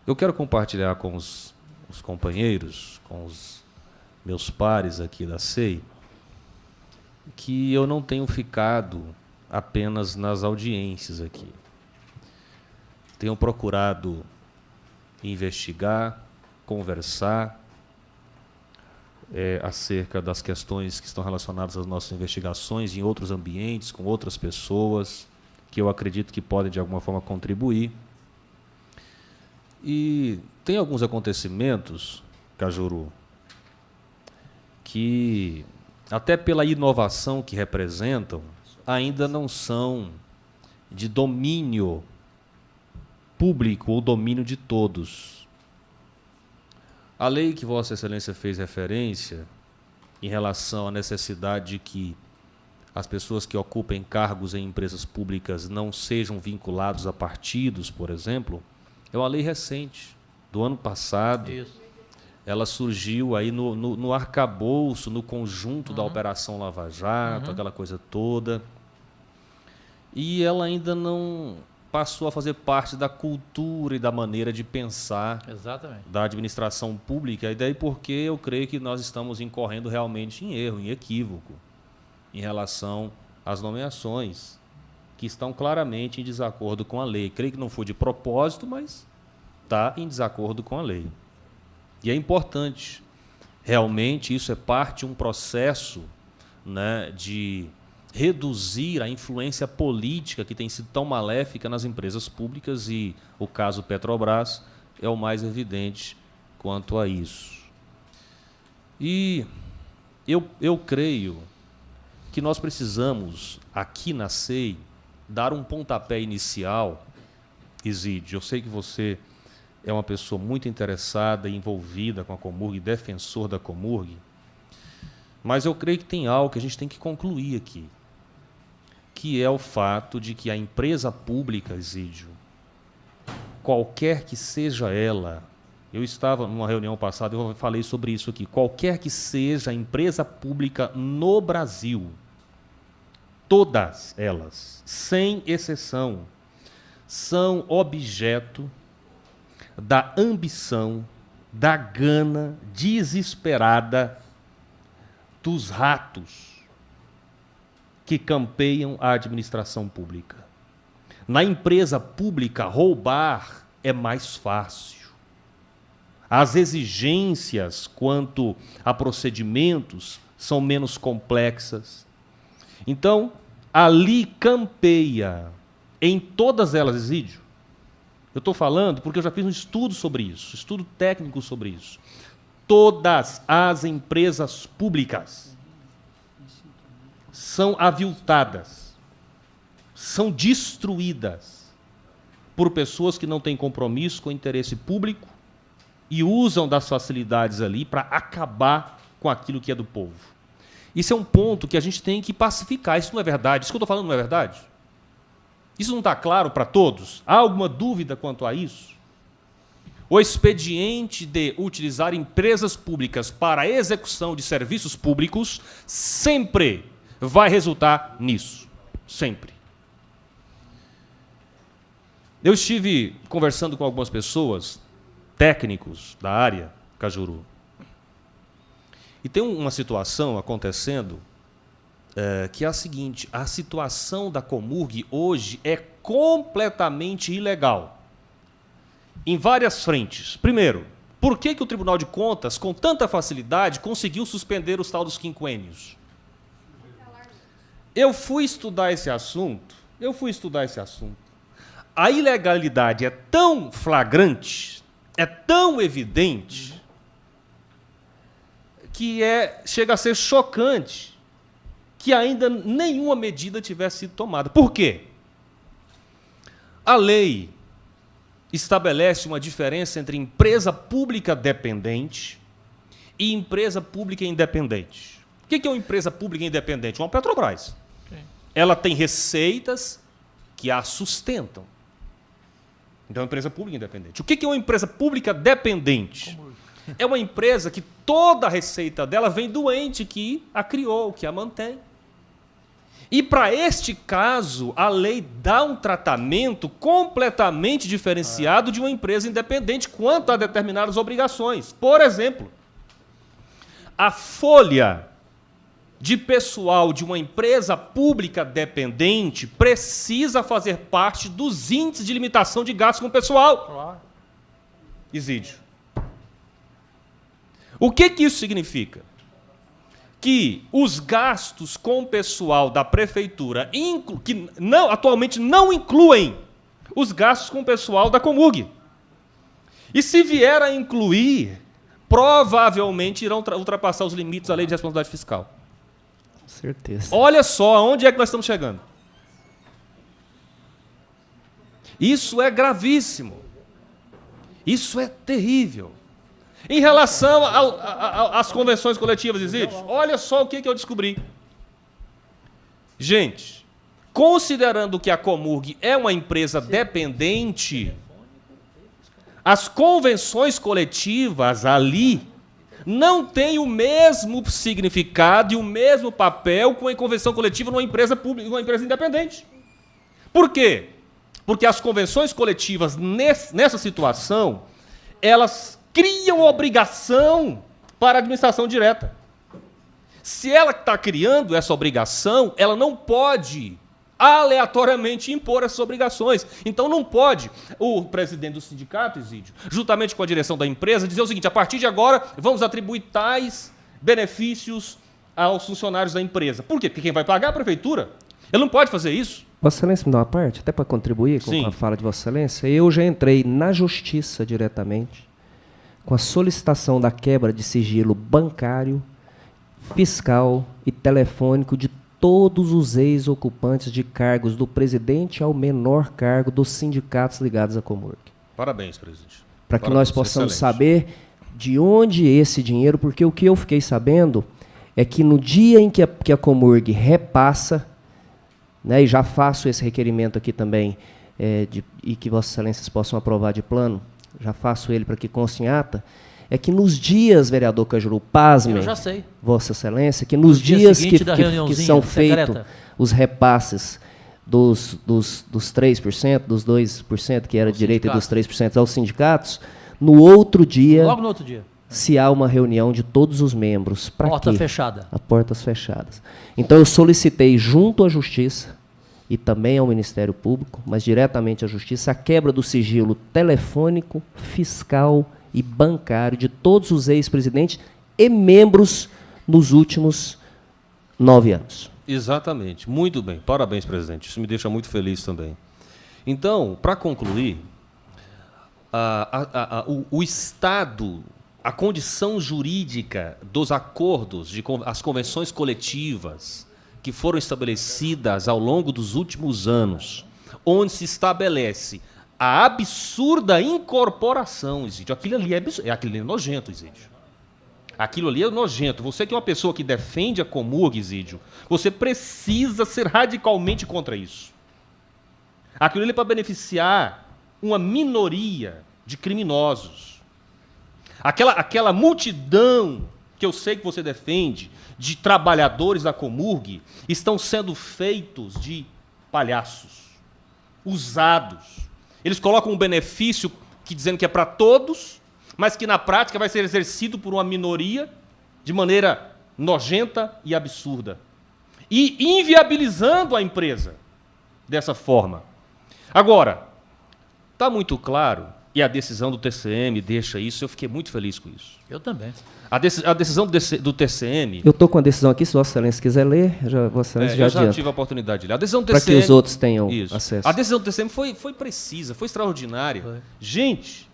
Eu quero compartilhar com os companheiros, com os meus pares aqui da SEI, que eu não tenho ficado apenas nas audiências aqui. Tenho procurado investigar, conversar acerca das questões que estão relacionadas às nossas investigações em outros ambientes, com outras pessoas, que eu acredito que podem, de alguma forma, contribuir. E tem alguns acontecimentos, Cajuru, que, até pela inovação que representam, ainda não são de domínio público ou domínio de todos. A lei que Vossa Excelência fez referência em relação à necessidade de que as pessoas que ocupem cargos em empresas públicas não sejam vinculados a partidos, por exemplo, é uma lei recente, do ano passado. Isso. Ela surgiu aí no arcabouço, no conjunto da Operação Lava Jato, aquela coisa toda. E ela ainda não passou a fazer parte da cultura e da maneira de pensar Exatamente. da administração pública, e daí porque eu creio que nós estamos incorrendo realmente em erro, em equívoco, em relação às nomeações, que estão claramente em desacordo com a lei. Creio que não foi de propósito, mas está em desacordo com a lei. E é importante, realmente isso é parte de um processo, né, de reduzir a influência política que tem sido tão maléfica nas empresas públicas, e o caso Petrobras é o mais evidente quanto a isso. E eu creio que nós precisamos, aqui na SEI, dar um pontapé inicial. Isídio, eu sei que você é uma pessoa muito interessada e envolvida com a Comurg, defensor da Comurg, mas eu creio que tem algo que a gente tem que concluir aqui, que é o fato de que a empresa pública, Isídio, qualquer que seja ela, eu estava numa reunião passada, eu falei sobre isso aqui, qualquer que seja a empresa pública no Brasil, todas elas, sem exceção, são objeto da ambição, da gana desesperada dos ratos que campeiam a administração pública. Na empresa pública, roubar é mais fácil. As exigências quanto a procedimentos são menos complexas. Então, ali campeia, em todas elas, Isídio. Eu estou falando porque eu já fiz um estudo sobre isso, estudo técnico sobre isso. Todas as empresas públicas são aviltadas, são destruídas por pessoas que não têm compromisso com o interesse público e usam das facilidades ali para acabar com aquilo que é do povo. Isso é um ponto que a gente tem que pacificar. Isso não é verdade. Isso que eu estou falando não é verdade? Isso não está claro para todos? Há alguma dúvida quanto a isso? O expediente de utilizar empresas públicas para a execução de serviços públicos sempre vai resultar nisso. Sempre. Eu estive conversando com algumas pessoas, técnicos da área, Cajuru, e tem uma situação acontecendo que é a seguinte: a situação da Comurg hoje é completamente ilegal, em várias frentes. Primeiro, por que o Tribunal de Contas, com tanta facilidade, conseguiu suspender os tal dos quinquênios? Eu fui estudar esse assunto. A ilegalidade é tão flagrante, é tão evidente, que chega a ser chocante que ainda nenhuma medida tivesse sido tomada. Por quê? A lei estabelece uma diferença entre empresa pública dependente e empresa pública independente. O que é uma empresa pública independente? Uma Petrobras. Ela tem receitas que a sustentam. Então, é uma empresa pública independente. O que é uma empresa pública dependente? É uma empresa que toda a receita dela vem do ente que a criou, que a mantém. E, para este caso, a lei dá um tratamento completamente diferenciado de uma empresa independente quanto a determinadas obrigações. Por exemplo, a folha de pessoal de uma empresa pública dependente precisa fazer parte dos índices de limitação de gastos com pessoal. Claro. Exídio. O que isso significa? Que os gastos com o pessoal da prefeitura, que atualmente não incluem os gastos com o pessoal da Comurg. E se vier a incluir, provavelmente irão ultrapassar os limites da lei de responsabilidade fiscal. Certeza. Olha só aonde é que nós estamos chegando. Isso é gravíssimo. Isso é terrível. Em relação às convenções coletivas, Exídio, olha só o que eu descobri. Gente, considerando que a Comurg é uma empresa dependente, as convenções coletivas ali não têm o mesmo significado e o mesmo papel com a convenção coletiva numa empresa pública, numa empresa independente. Por quê? Porque as convenções coletivas, nessa situação, elas criam obrigação para a administração direta. Se ela está criando essa obrigação, ela não pode aleatoriamente impor essas obrigações. Então não pode o presidente do sindicato, Exídio, juntamente com a direção da empresa, dizer o seguinte: a partir de agora vamos atribuir tais benefícios aos funcionários da empresa. Por quê? Porque quem vai pagar é a prefeitura. Ele não pode fazer isso. Vossa Excelência, me dá uma parte, até para contribuir com a fala de Vossa Excelência. Eu já entrei na Justiça diretamente com a solicitação da quebra de sigilo bancário, fiscal e telefônico de todos os ex-ocupantes de cargos do presidente ao menor cargo dos sindicatos ligados à Comurg. Parabéns, presidente. Para que nós possamos saber de onde esse dinheiro, porque o que eu fiquei sabendo é que no dia em que a Comurg repassa, né, e já faço esse requerimento aqui também, e que Vossas Excelências possam aprovar de plano, já faço ele para que conste em ata, é que nos dias, vereador Cajuru, pasmem, eu já sei. Vossa Excelência, que nos dias que são feitos secreta, os repasses dos 3%, dos 2%, que era direito, e dos 3% aos sindicatos, no outro dia, logo no outro dia, se há uma reunião de todos os membros. Para quê? Porta fechada. A portas fechadas. Então eu solicitei junto à Justiça e também ao Ministério Público, mas diretamente à Justiça, a quebra do sigilo telefônico, fiscal e bancário de todos os ex-presidentes e membros nos últimos 9 anos. Exatamente. Muito bem. Parabéns, presidente. Isso me deixa muito feliz também. Então, para concluir, o Estado, a condição jurídica dos acordos, as convenções coletivas que foram estabelecidas ao longo dos últimos anos, onde se estabelece a absurda incorporação, Exídio. Aquilo ali aquilo ali é nojento, Exídio. Aquilo ali é nojento. Você que é uma pessoa que defende a Comurg, Exídio, você precisa ser radicalmente contra isso. Aquilo ali é para beneficiar uma minoria de criminosos. Aquela multidão que eu sei que você defende, de trabalhadores da Comurg, estão sendo feitos de palhaços, usados. Eles colocam um benefício dizendo que é para todos, mas que na prática vai ser exercido por uma minoria de maneira nojenta e absurda. E inviabilizando a empresa dessa forma. Agora, está muito claro, e a decisão do TCM deixa isso, eu fiquei muito feliz com isso. Eu também. A decisão do TCM... Eu estou com a decisão aqui, se Vossa Excelência quiser ler, Vossa Excelência já adianta. Eu já tive a oportunidade de ler. A decisão do TCM... Para que os outros tenham isso. acesso. A decisão do TCM foi precisa, foi extraordinária. Foi. Gente,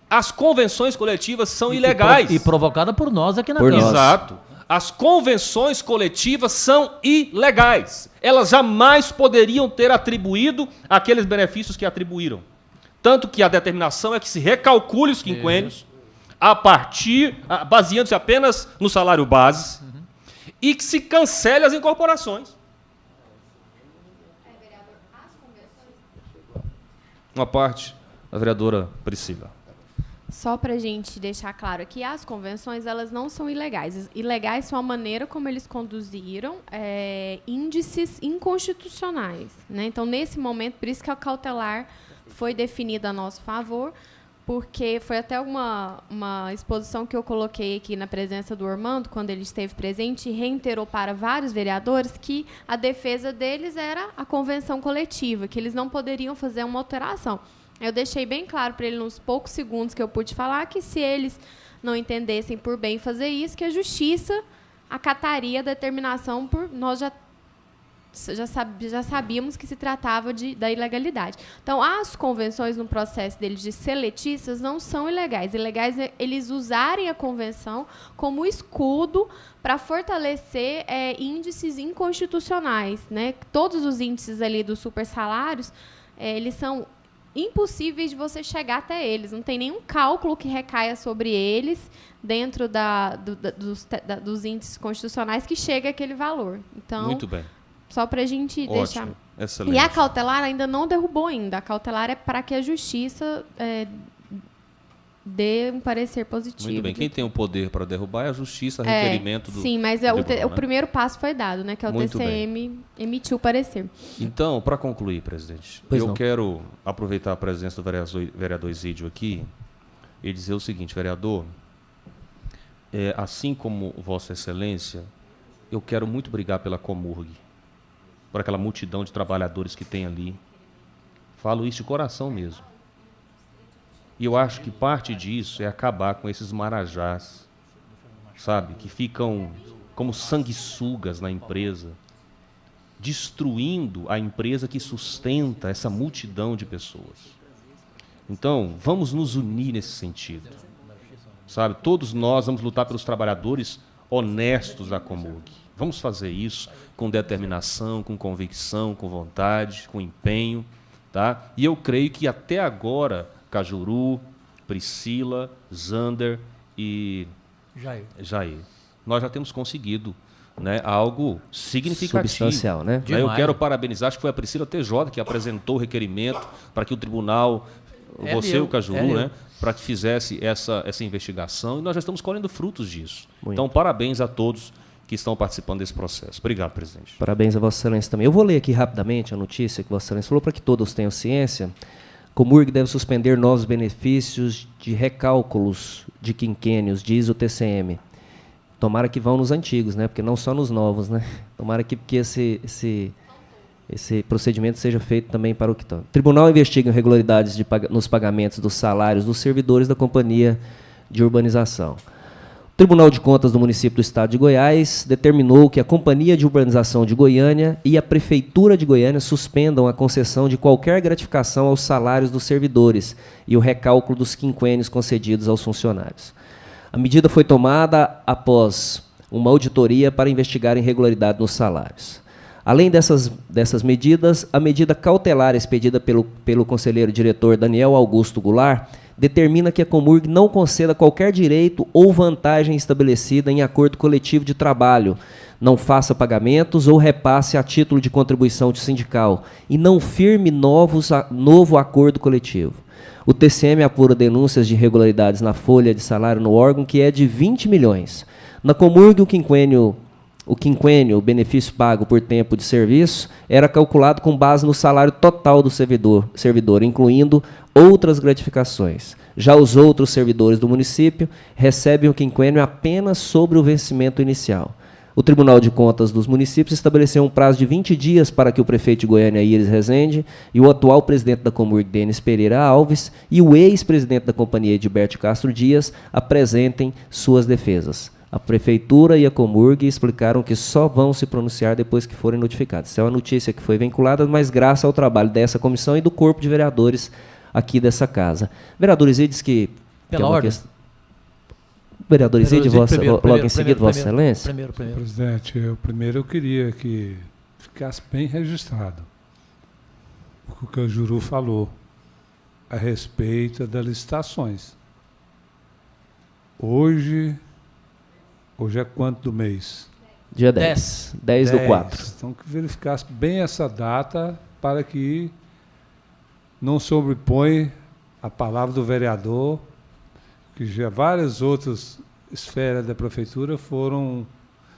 as convenções coletivas são ilegais. E provocada por nós aqui na Câmara. Exato. As convenções coletivas são ilegais. Elas jamais poderiam ter atribuído aqueles benefícios que atribuíram. Tanto que a determinação é que se recalcule os quinquênios baseando-se apenas no salário base, e que se cancele as incorporações. Uma parte, a vereadora Priscila. Só para a gente deixar claro aqui, as convenções elas não são ilegais. Ilegais são a maneira como eles conduziram índices inconstitucionais, né? Então, nesse momento, por isso que a cautelar foi definida a nosso favor, porque foi até uma exposição que eu coloquei aqui na presença do Ormando, quando ele esteve presente, e reiterou para vários vereadores que a defesa deles era a convenção coletiva, que eles não poderiam fazer uma alteração. Eu deixei bem claro para ele, nos poucos segundos que eu pude falar, que se eles não entendessem por bem fazer isso, que a justiça acataria a determinação por... Nós já sabíamos que se tratava da ilegalidade. Então, as convenções no processo deles de seletistas não são ilegais. Ilegais é eles usarem a convenção como escudo para fortalecer índices inconstitucionais, né? Todos os índices ali dos supersalários, eles são impossíveis de você chegar até eles. Não tem nenhum cálculo que recaia sobre eles dentro dos índices constitucionais que chegue àquele valor. Então, muito bem. Só para a gente Ótimo, deixar... excelente. E a cautelar ainda não derrubou ainda. A cautelar é para que a justiça dê um parecer positivo. Muito bem. Quem tem o poder para derrubar é a justiça, requerimento do... Sim, mas o primeiro passo foi dado, né? Que é o Muito TCM emitiu o parecer. Então, para concluir, presidente, quero aproveitar a presença do vereador Isídio aqui e dizer o seguinte, vereador, assim como Vossa Excelência, eu quero muito brigar pela Comurg, por aquela multidão de trabalhadores que tem ali. Falo isso de coração mesmo. E eu acho que parte disso é acabar com esses marajás, sabe, que ficam como sanguessugas na empresa, destruindo a empresa que sustenta essa multidão de pessoas. Então, vamos nos unir nesse sentido. Sabe, todos nós vamos lutar pelos trabalhadores honestos da Comurg. Vamos fazer isso com determinação, com convicção, com vontade, com empenho, tá? E eu creio que até agora, Cajuru, Priscila, Zander e Jair, nós já temos conseguido, né, algo significativo. Substancial, né? Eu quero parabenizar, acho que foi a Priscila TJ que apresentou o requerimento para que o tribunal, você e o Cajuru, né, para que fizesse essa investigação, e nós já estamos colhendo frutos disso. Muito. Então, parabéns a todos que estão participando desse processo. Obrigado, presidente. Parabéns a Vossa Excelência também. Eu vou ler aqui rapidamente a notícia que Vossa Excelência falou, para que todos tenham ciência. Comurg deve suspender novos benefícios de recálculos de quinquênios, diz o TCM. Tomara que vão nos antigos, né? Porque não só nos novos, né? Tomara que esse procedimento seja feito também para o que estão. O tribunal investiga irregularidades nos pagamentos dos salários dos servidores da Companhia de Urbanização. O Tribunal de Contas do município do Estado de Goiás determinou que a Companhia de Urbanização de Goiânia e a Prefeitura de Goiânia suspendam a concessão de qualquer gratificação aos salários dos servidores e o recálculo dos quinquênios concedidos aos funcionários. A medida foi tomada após uma auditoria para investigar irregularidade nos salários. Além dessas medidas, a medida cautelar expedida pelo conselheiro diretor Daniel Augusto Goulart determina que a Comurg não conceda qualquer direito ou vantagem estabelecida em acordo coletivo de trabalho, não faça pagamentos ou repasse a título de contribuição sindical e não firme novo acordo coletivo. O TCM apura denúncias de irregularidades na folha de salário no órgão, que é de 20 milhões. Na Comurg, o quinquênio, o benefício pago por tempo de serviço, era calculado com base no salário total do servidor, incluindo outras gratificações. Já os outros servidores do município recebem o quinquênio apenas sobre o vencimento inicial. O Tribunal de Contas dos municípios estabeleceu um prazo de 20 dias para que o prefeito de Goiânia, Iris Rezende, e o atual presidente da Comurg, Denis Pereira Alves, e o ex-presidente da companhia, Edilberto Castro Dias, apresentem suas defesas. A Prefeitura e a Comurg explicaram que só vão se pronunciar depois que forem notificados. Essa é uma notícia que foi vinculada, mas graças ao trabalho dessa comissão e do corpo de vereadores aqui dessa casa. Vereador Isídio diz que... Pela ordem. Vereador Isídio, logo em seguida, Vossa Excelência. Primeiro. Presidente, eu queria que ficasse bem registrado o que o Cajuru falou a respeito das licitações. Hoje é quanto do mês? Dia 10. 10 do 4. Então, que verificasse bem essa data para que não sobrepõe a palavra do vereador, que já várias outras esferas da prefeitura foram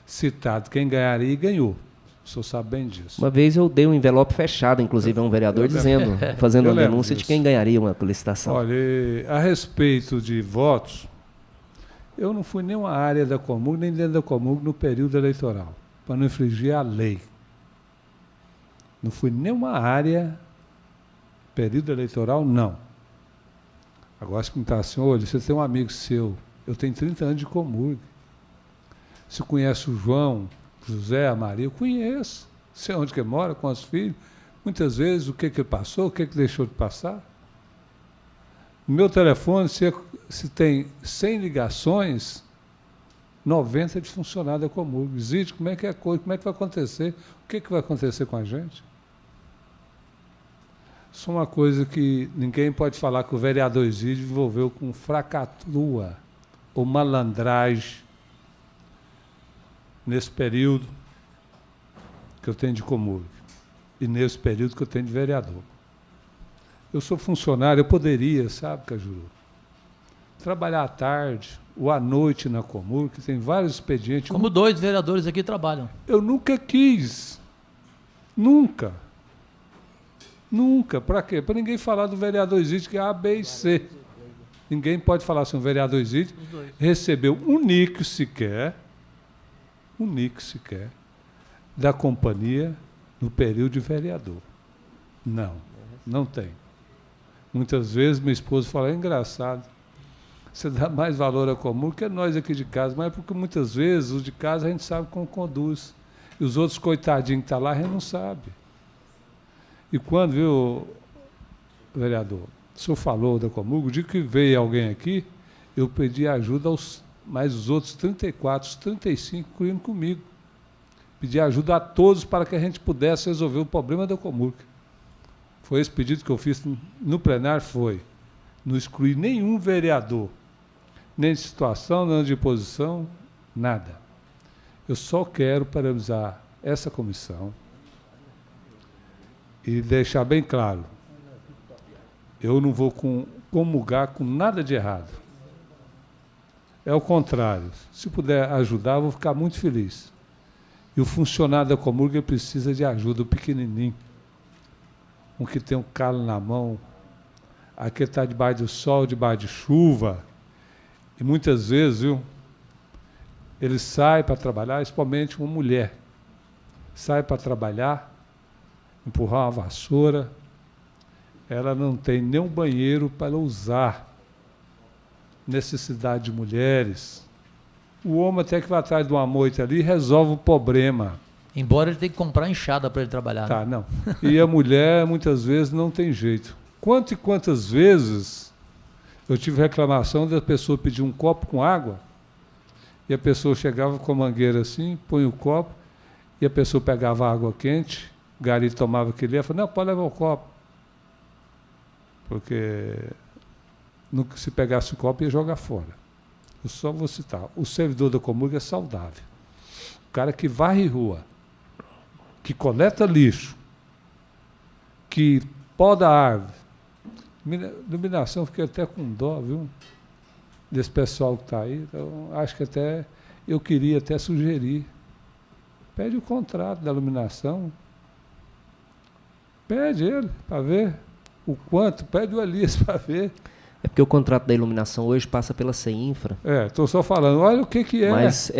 citadas. Quem ganharia, ganhou. O senhor sabe bem disso. Uma vez eu dei um envelope fechado, inclusive, a um vereador, dizendo, fazendo Eu uma lembro denúncia de disso. quem ganharia uma licitação. Olha, a respeito de votos, eu não fui nem uma área da Comug, nem dentro da Comug no período eleitoral, para não infringir a lei. Não fui nem uma área, período eleitoral, não. Agora, se perguntar assim, olha, você tem um amigo seu, eu tenho 30 anos de Comug. Você conhece o João, José, a Maria? Eu conheço. Sei onde que ele mora, com os filhos. Muitas vezes, o que ele passou, o que deixou de passar. No meu telefone, se tem 100 ligações, 90 de funcionário da Comug. Existe como é que é a coisa, como é que vai acontecer, o que vai acontecer com a gente. Isso é uma coisa que ninguém pode falar que o vereador Exídio envolveu com fracatua ou malandragem nesse período que eu tenho de Comug e nesse período que eu tenho de vereador. Eu sou funcionário, eu poderia, sabe, Cajuru, trabalhar à tarde ou à noite na Comug, que tem vários expedientes. Como 2 vereadores aqui trabalham. Eu nunca quis. Nunca. Nunca. Para quê? Para ninguém falar do vereador Exídio, que é A, B e C. Ninguém pode falar assim, o vereador Exídio recebeu um níquel sequer, da companhia no período de vereador. Não, não tem. Muitas vezes minha esposa fala, é engraçado, você dá mais valor à Comug que nós aqui de casa, mas é porque muitas vezes os de casa a gente sabe como conduz. E os outros coitadinhos que estão lá, a gente não sabe. E quando, viu, vereador, o senhor falou da Comug, o dia que veio alguém aqui, eu pedi ajuda aos mais os outros 34, os 35, incluindo comigo. Pedi ajuda a todos para que a gente pudesse resolver o problema da Comug. Foi esse pedido que eu fiz no plenário, foi. Não excluir nenhum vereador, nem de situação, nem de posição, nada. Eu só quero parabenizar essa comissão e deixar bem claro, eu não vou comungar com nada de errado. É o contrário. Se puder ajudar, eu vou ficar muito feliz. E o funcionário da Comug precisa de ajuda, o pequenininho. Um que tem um calo na mão, aquele está debaixo do sol, debaixo de chuva. E muitas vezes, viu, ele sai para trabalhar, principalmente uma mulher. Sai para trabalhar, empurrar uma vassoura, ela não tem nem um banheiro para usar. Necessidade de mulheres. O homem até que vai atrás de uma moita ali e resolve o problema. Embora ele tenha que comprar enxada para ele trabalhar. Tá, não. E a mulher, muitas vezes, não tem jeito. Quantas vezes eu tive reclamação da pessoa pedir um copo com água e a pessoa chegava com a mangueira assim, põe o copo e a pessoa pegava a água quente, o gari tomava aquele e falava, não, pode levar o copo. Porque se pegasse o copo ia jogar fora. Eu só vou citar. O servidor da Comug é saudável. O cara que varre rua, que coleta lixo, que poda árvore. Iluminação, fiquei até com dó, viu? Desse pessoal que está aí. Então, acho que até eu queria até sugerir. Pede o contrato da iluminação. Pede ele para ver o quanto. Pede o Elias para ver. É porque o contrato da iluminação hoje passa pela CEINFRA. Estou só falando, olha o que é. Mas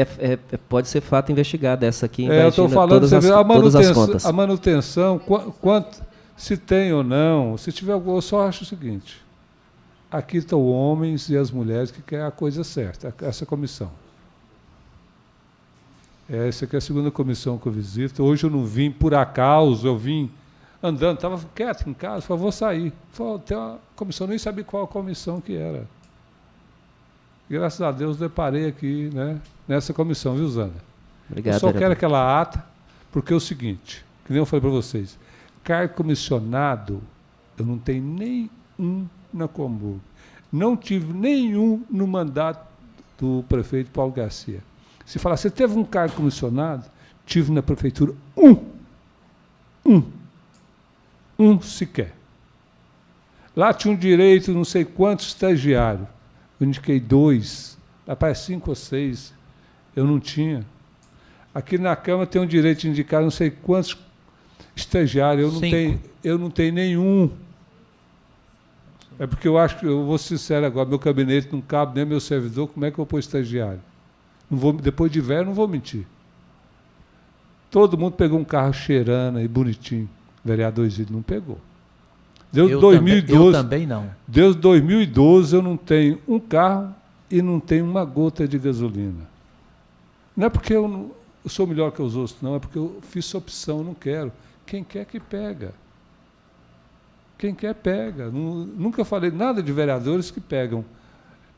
pode ser fato investigado. Essa aqui eu estou falando, todas as contas. A manutenção, quanto, se tem ou não, se tiver algum, eu só acho o seguinte, aqui estão homens e as mulheres que querem a coisa certa, essa comissão. Essa aqui é a segunda comissão que eu visito. Hoje eu não vim por acaso, eu vim andando, estava quieto em casa, falei, vou sair. Falei, tem uma comissão, nem sabia qual a comissão que era. Graças a Deus deparei aqui, né, nessa comissão, viu, Zana? Obrigado, eu só vereador. quero aquela ata, porque é o seguinte, que nem eu falei para vocês, cargo comissionado, eu não tenho nenhum na Comug. Não tive nenhum no mandato do prefeito Paulo Garcia. Se falar, você teve um cargo comissionado? Tive na prefeitura um sequer. Lá tinha um direito, não sei quantos estagiários. Eu indiquei 2, lá parece 5 ou 6. Eu não tinha. Aqui na Câmara tem o direito de indicar não sei quantos estagiários. Eu não tenho nenhum. É porque eu acho que, eu vou ser sincero agora, meu gabinete não cabe nem meu servidor, como é que eu vou pôr estagiário? Não vou, depois de velho, não vou mentir. Todo mundo pegou um carro cheirando e bonitinho. O vereador Isidro não pegou. Desde 2012, eu também não. Desde 2012 eu não tenho um carro e não tenho uma gota de gasolina. Não é porque eu sou melhor que os outros, não. É porque eu fiz essa opção, eu não quero. Quem quer que pega. Quem quer pega. Nunca falei nada de vereadores que pegam.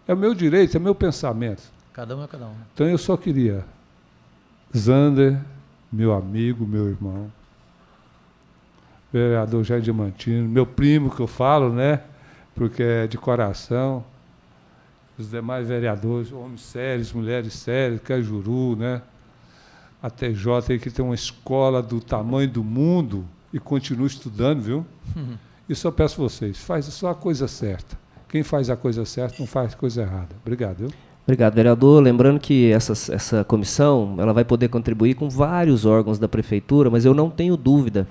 É o meu direito, é o meu pensamento. Cada um é cada um. Então eu só queria, Zander, meu amigo, meu irmão, vereador Jair Diamantino, meu primo que eu falo, né? Porque é de coração, os demais vereadores, homens sérios, mulheres sérias, Cajuru, né? A TJ aí que tem uma escola do tamanho do mundo e continua estudando, viu? Isso eu peço a vocês, faz só a coisa certa. Quem faz a coisa certa não faz coisa errada. Obrigado, viu? Obrigado, vereador. Lembrando que essa comissão ela vai poder contribuir com vários órgãos da Prefeitura, mas eu não tenho dúvida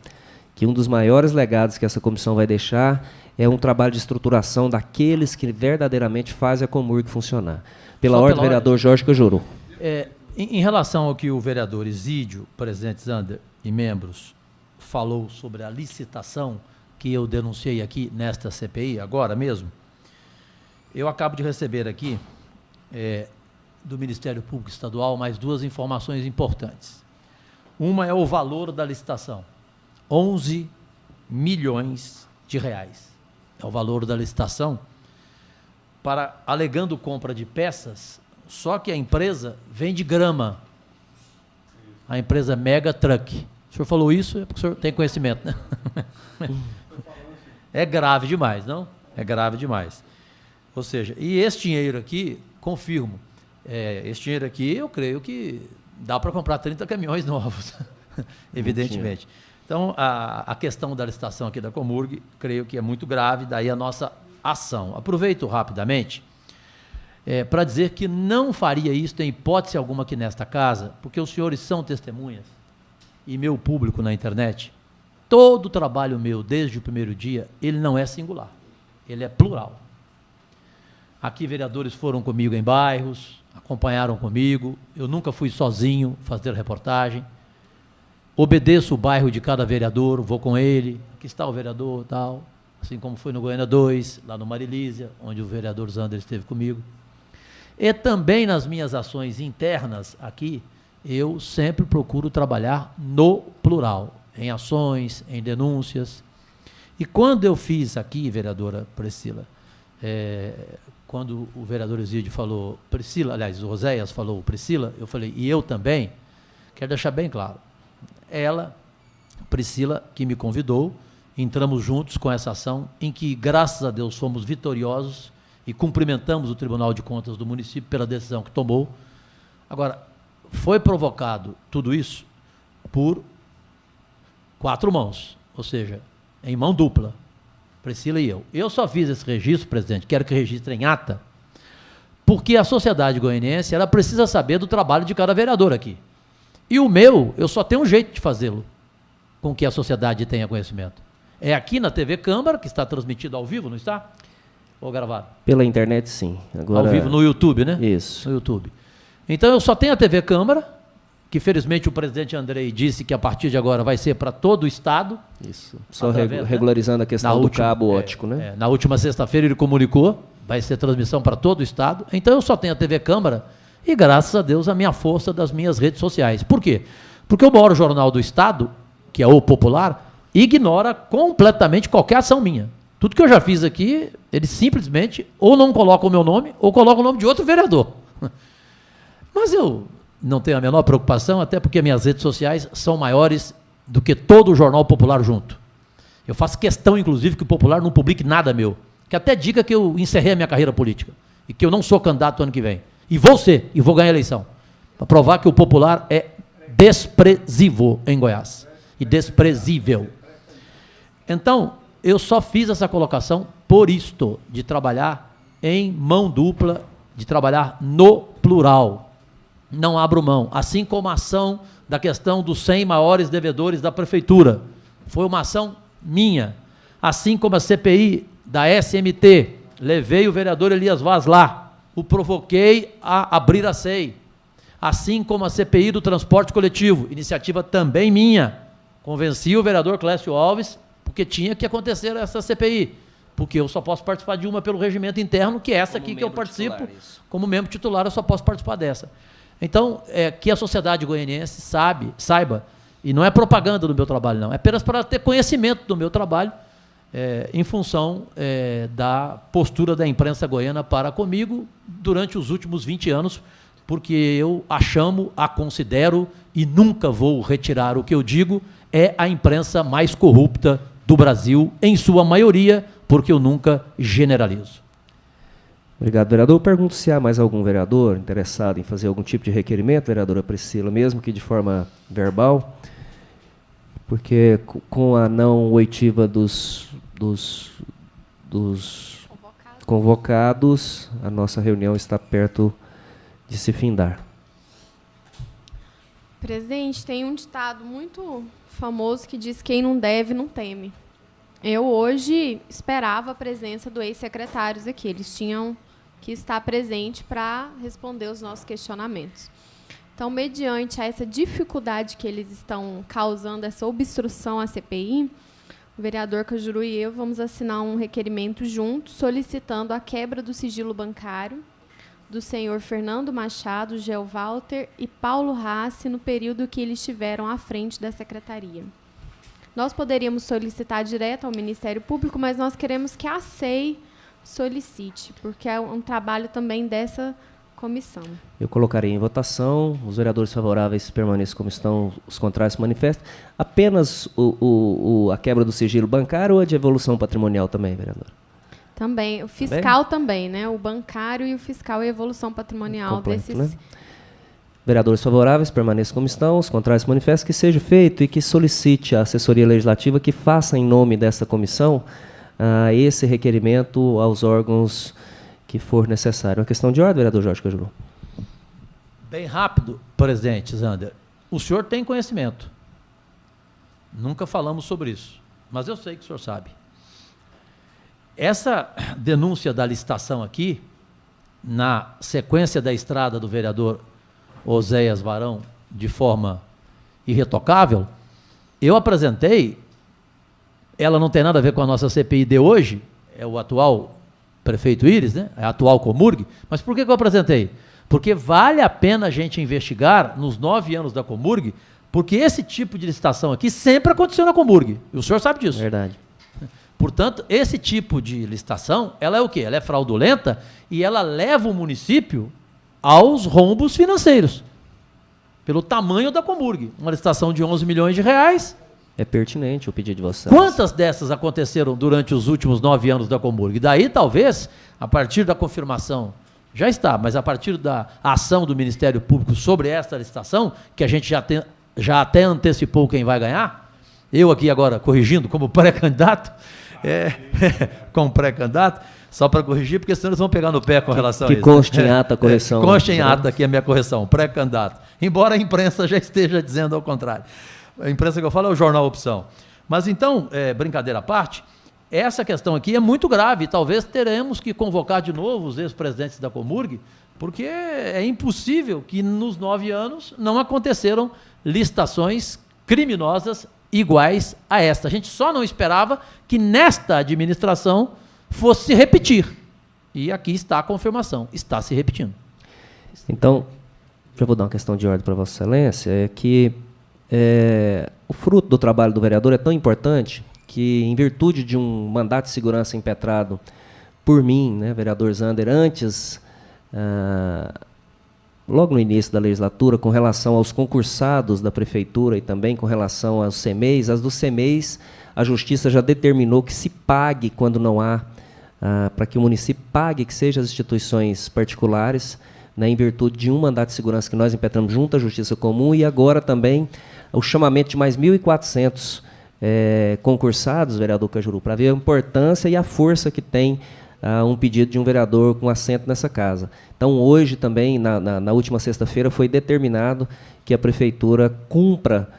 que um dos maiores legados que essa comissão vai deixar é um trabalho de estruturação daqueles que verdadeiramente fazem a Comurg funcionar. Pela ordem, vereador Jorge Cajuru. Em relação ao que o vereador Isídio, presidente Zander e membros, falou sobre a licitação que eu denunciei aqui nesta CPI, agora mesmo, eu acabo de receber aqui do Ministério Público Estadual mais duas informações importantes. Uma é o valor da licitação, 11 milhões de reais. É o valor da licitação para, alegando compra de peças, só que a empresa vende grama. A empresa Mega Truck. O senhor falou isso, é porque o senhor tem conhecimento, né? É grave demais, não? É grave demais. Ou seja, e esse dinheiro aqui, confirmo, esse dinheiro aqui eu creio que dá para comprar 30 caminhões novos, evidentemente. Então, a questão da licitação aqui da Comurg, creio que é muito grave, daí a nossa ação. Aproveito rapidamente para dizer que não faria isso em hipótese alguma aqui nesta casa, porque os senhores são testemunhas, e meu público na internet, todo o trabalho meu, desde o primeiro dia, ele não é singular, ele é plural. Aqui vereadores foram comigo em bairros, acompanharam comigo, eu nunca fui sozinho fazer reportagem, obedeço o bairro de cada vereador, vou com ele, aqui está o vereador, tal, assim como foi no Goiânia 2, lá no Marilísia, onde o vereador Zander esteve comigo. E também nas minhas ações internas aqui, eu sempre procuro trabalhar no plural, em ações, em denúncias. E quando eu fiz aqui, vereadora Priscila, quando o vereador Isídio falou Priscila, aliás, o Oséias falou Priscila, eu falei, e eu também, quero deixar bem claro, ela, Priscila, que me convidou, entramos juntos com essa ação, em que, graças a Deus, fomos vitoriosos e cumprimentamos o Tribunal de Contas do município pela decisão que tomou. Agora, foi provocado tudo isso por 4 mãos, ou seja, em mão dupla, Priscila e eu. Eu só fiz esse registro, presidente, quero que registre em ata, porque a sociedade goianiense, ela precisa saber do trabalho de cada vereador aqui. E o meu, eu só tenho um jeito de fazê-lo, com que a sociedade tenha conhecimento. É aqui na TV Câmara, que está transmitido ao vivo, não está? Ou gravado? Pela internet, sim. Agora... Ao vivo, no YouTube, né? Isso. No YouTube. Então, eu só tenho a TV Câmara, que felizmente o presidente Andrei disse que a partir de agora vai ser para todo o Estado. Isso. Só regularizando a questão do cabo ótico, né? Na última sexta-feira ele comunicou, vai ser transmissão para todo o Estado. Então, eu só tenho a TV Câmara e, graças a Deus, a minha força das minhas redes sociais. Por quê? Porque o maior jornal do Estado, que é o Popular, ignora completamente qualquer ação minha. Tudo que eu já fiz aqui, eles simplesmente ou não colocam o meu nome, ou colocam o nome de outro vereador. Mas eu não tenho a menor preocupação, até porque minhas redes sociais são maiores do que todo o Jornal Popular junto. Eu faço questão, inclusive, que o Popular não publique nada meu, que até diga que eu encerrei a minha carreira política e que eu não sou candidato ano que vem. E vou ser, e vou ganhar a eleição, para provar que o Popular é desprezível em Goiás, e desprezível. Então, eu só fiz essa colocação por isto, de trabalhar em mão dupla, de trabalhar no plural. não abro mão. Assim como a ação da questão dos 100 maiores devedores da prefeitura. Foi uma ação minha. Assim como a CPI da SMT, levei o vereador Elias Vaz lá, o provoquei a abrir a SEI. Assim como a CPI do transporte coletivo, iniciativa também minha. Convenci o vereador Clécio Alves, porque tinha que acontecer essa CPI, porque eu só posso participar de uma pelo regimento interno, que é essa aqui que eu participo, como membro titular, eu só posso participar dessa. Então, que a sociedade goianiense saiba, e não é propaganda do meu trabalho, não, é apenas para ter conhecimento do meu trabalho, em função da postura da imprensa goiana para comigo durante os últimos 20 anos, porque eu a chamo, a considero e nunca vou retirar o que eu digo, é a imprensa mais corrupta do Brasil, em sua maioria, porque eu nunca generalizo. Obrigado, vereador. Eu pergunto se há mais algum vereador interessado em fazer algum tipo de requerimento, vereadora Priscila, mesmo que de forma verbal, porque com a não oitiva dos convocados, a nossa reunião está perto de se findar. Presidente, tem um ditado muito famoso que diz: quem não deve, não teme. Eu hoje esperava a presença do ex-secretários aqui. Eles tinham que estar presente para responder os nossos questionamentos. Então, mediante essa dificuldade que eles estão causando, essa obstrução à CPI, o vereador Cajuru e eu vamos assinar um requerimento juntos, solicitando a quebra do sigilo bancário do senhor Fernando Machado, Gel Walter e Paulo Rassi no período que eles estiveram à frente da secretaria. Nós poderíamos solicitar direto ao Ministério Público, mas nós queremos que a SEI solicite, porque é um trabalho também dessa comissão. Eu colocarei em votação. Os vereadores favoráveis permaneçam como estão, os contrários se manifestam. Apenas a quebra do sigilo bancário ou a de evolução patrimonial também, vereador? Também. O fiscal também, né? O bancário e o fiscal e a evolução patrimonial completo, desses... Né? Vereadores favoráveis permaneçam como estão, os contrários se manifestam, que seja feito e que solicite a assessoria legislativa que faça em nome dessa comissão esse requerimento aos órgãos que for necessário. Uma questão de ordem, vereador Jorge Cajuru. Bem rápido, presidente Zander. O senhor tem conhecimento. Nunca falamos sobre isso, mas eu sei que o senhor sabe. Essa denúncia da licitação aqui, na sequência da estrada do vereador Oséias Varão, de forma irretocável, eu apresentei, ela não tem nada a ver com a nossa CPI de hoje, é o atual prefeito Íris, né? É a atual Comurg, mas por que eu apresentei? Porque vale a pena a gente investigar nos 9 anos da Comurg, porque esse tipo de licitação aqui sempre aconteceu na Comurg, e o senhor sabe disso. Verdade. Portanto, esse tipo de licitação, ela é o quê? Ela é fraudulenta e ela leva o município aos rombos financeiros, pelo tamanho da Comurg. Uma licitação de 11 milhões de reais. É pertinente o pedido de vocês. Quantas dessas aconteceram durante os últimos 9 anos da Comurg? Daí, talvez, a partir da confirmação, já está, mas a partir da ação do Ministério Público sobre esta licitação, que a gente já até antecipou quem vai ganhar, eu aqui agora corrigindo como pré-candidato, como pré-candidato, só para corrigir, porque senão eles vão pegar no pé com relação a isso. Que conste em ata a correção. Conste em ata aqui a minha correção, pré-candidato. Embora a imprensa já esteja dizendo ao contrário. A imprensa que eu falo é o jornal Opção. Mas então, brincadeira à parte, essa questão aqui é muito grave. Talvez teremos que convocar de novo os ex-presidentes da Comurg, porque é impossível que nos 9 anos não aconteceram licitações criminosas iguais a esta. A gente só não esperava que nesta administração fosse se repetir. E aqui está a confirmação, está se repetindo. Então, já vou dar uma questão de ordem para Vossa Excelência, é que o fruto do trabalho do vereador é tão importante que, em virtude de um mandato de segurança impetrado por mim, né, vereador Zander, antes, logo no início da legislatura, com relação aos concursados da prefeitura e também com relação aos CMEIs, as dos CMEIs, a Justiça já determinou que se pague quando não há, para que o município pague, que sejam as instituições particulares, né, em virtude de um mandato de segurança que nós impetramos junto à Justiça Comum, e agora também o chamamento de mais 1.400 concursados, vereador Cajuru, para ver a importância e a força que tem um pedido de um vereador com assento nessa casa. Então, hoje também, na última sexta-feira, foi determinado que a Prefeitura cumpra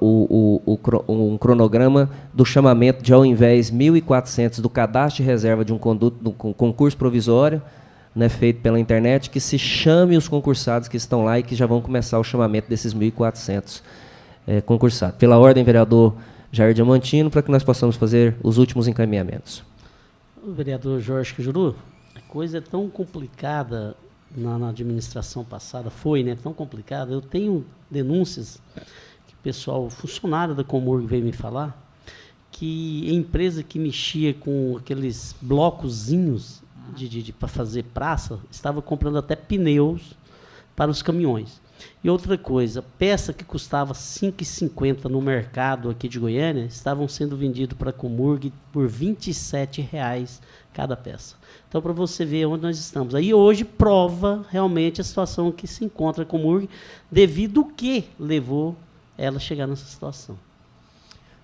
um cronograma do chamamento de, ao invés de 1.400 do cadastro de reserva de um concurso provisório, né, feito pela internet, que se chame os concursados que estão lá e que já vão começar o chamamento desses 1.400 concursados. Pela ordem, vereador Jair Diamantino, para que nós possamos fazer os últimos encaminhamentos. O vereador Jorge Cajuru, a coisa é tão complicada na administração passada, foi, né, tão complicada. Eu tenho denúncias que o pessoal, funcionário da Comurg veio me falar, que a empresa que mexia com aqueles blocozinhos para fazer praça, estava comprando até pneus para os caminhões. E outra coisa, peça que custava R$ 5,50 no mercado aqui de Goiânia, estavam sendo vendidos para a Comurg por R$ 27,00 cada peça. Então, para você ver onde nós estamos. Aí hoje prova realmente a situação que se encontra a Comurg, devido ao que levou ela a chegar nessa situação.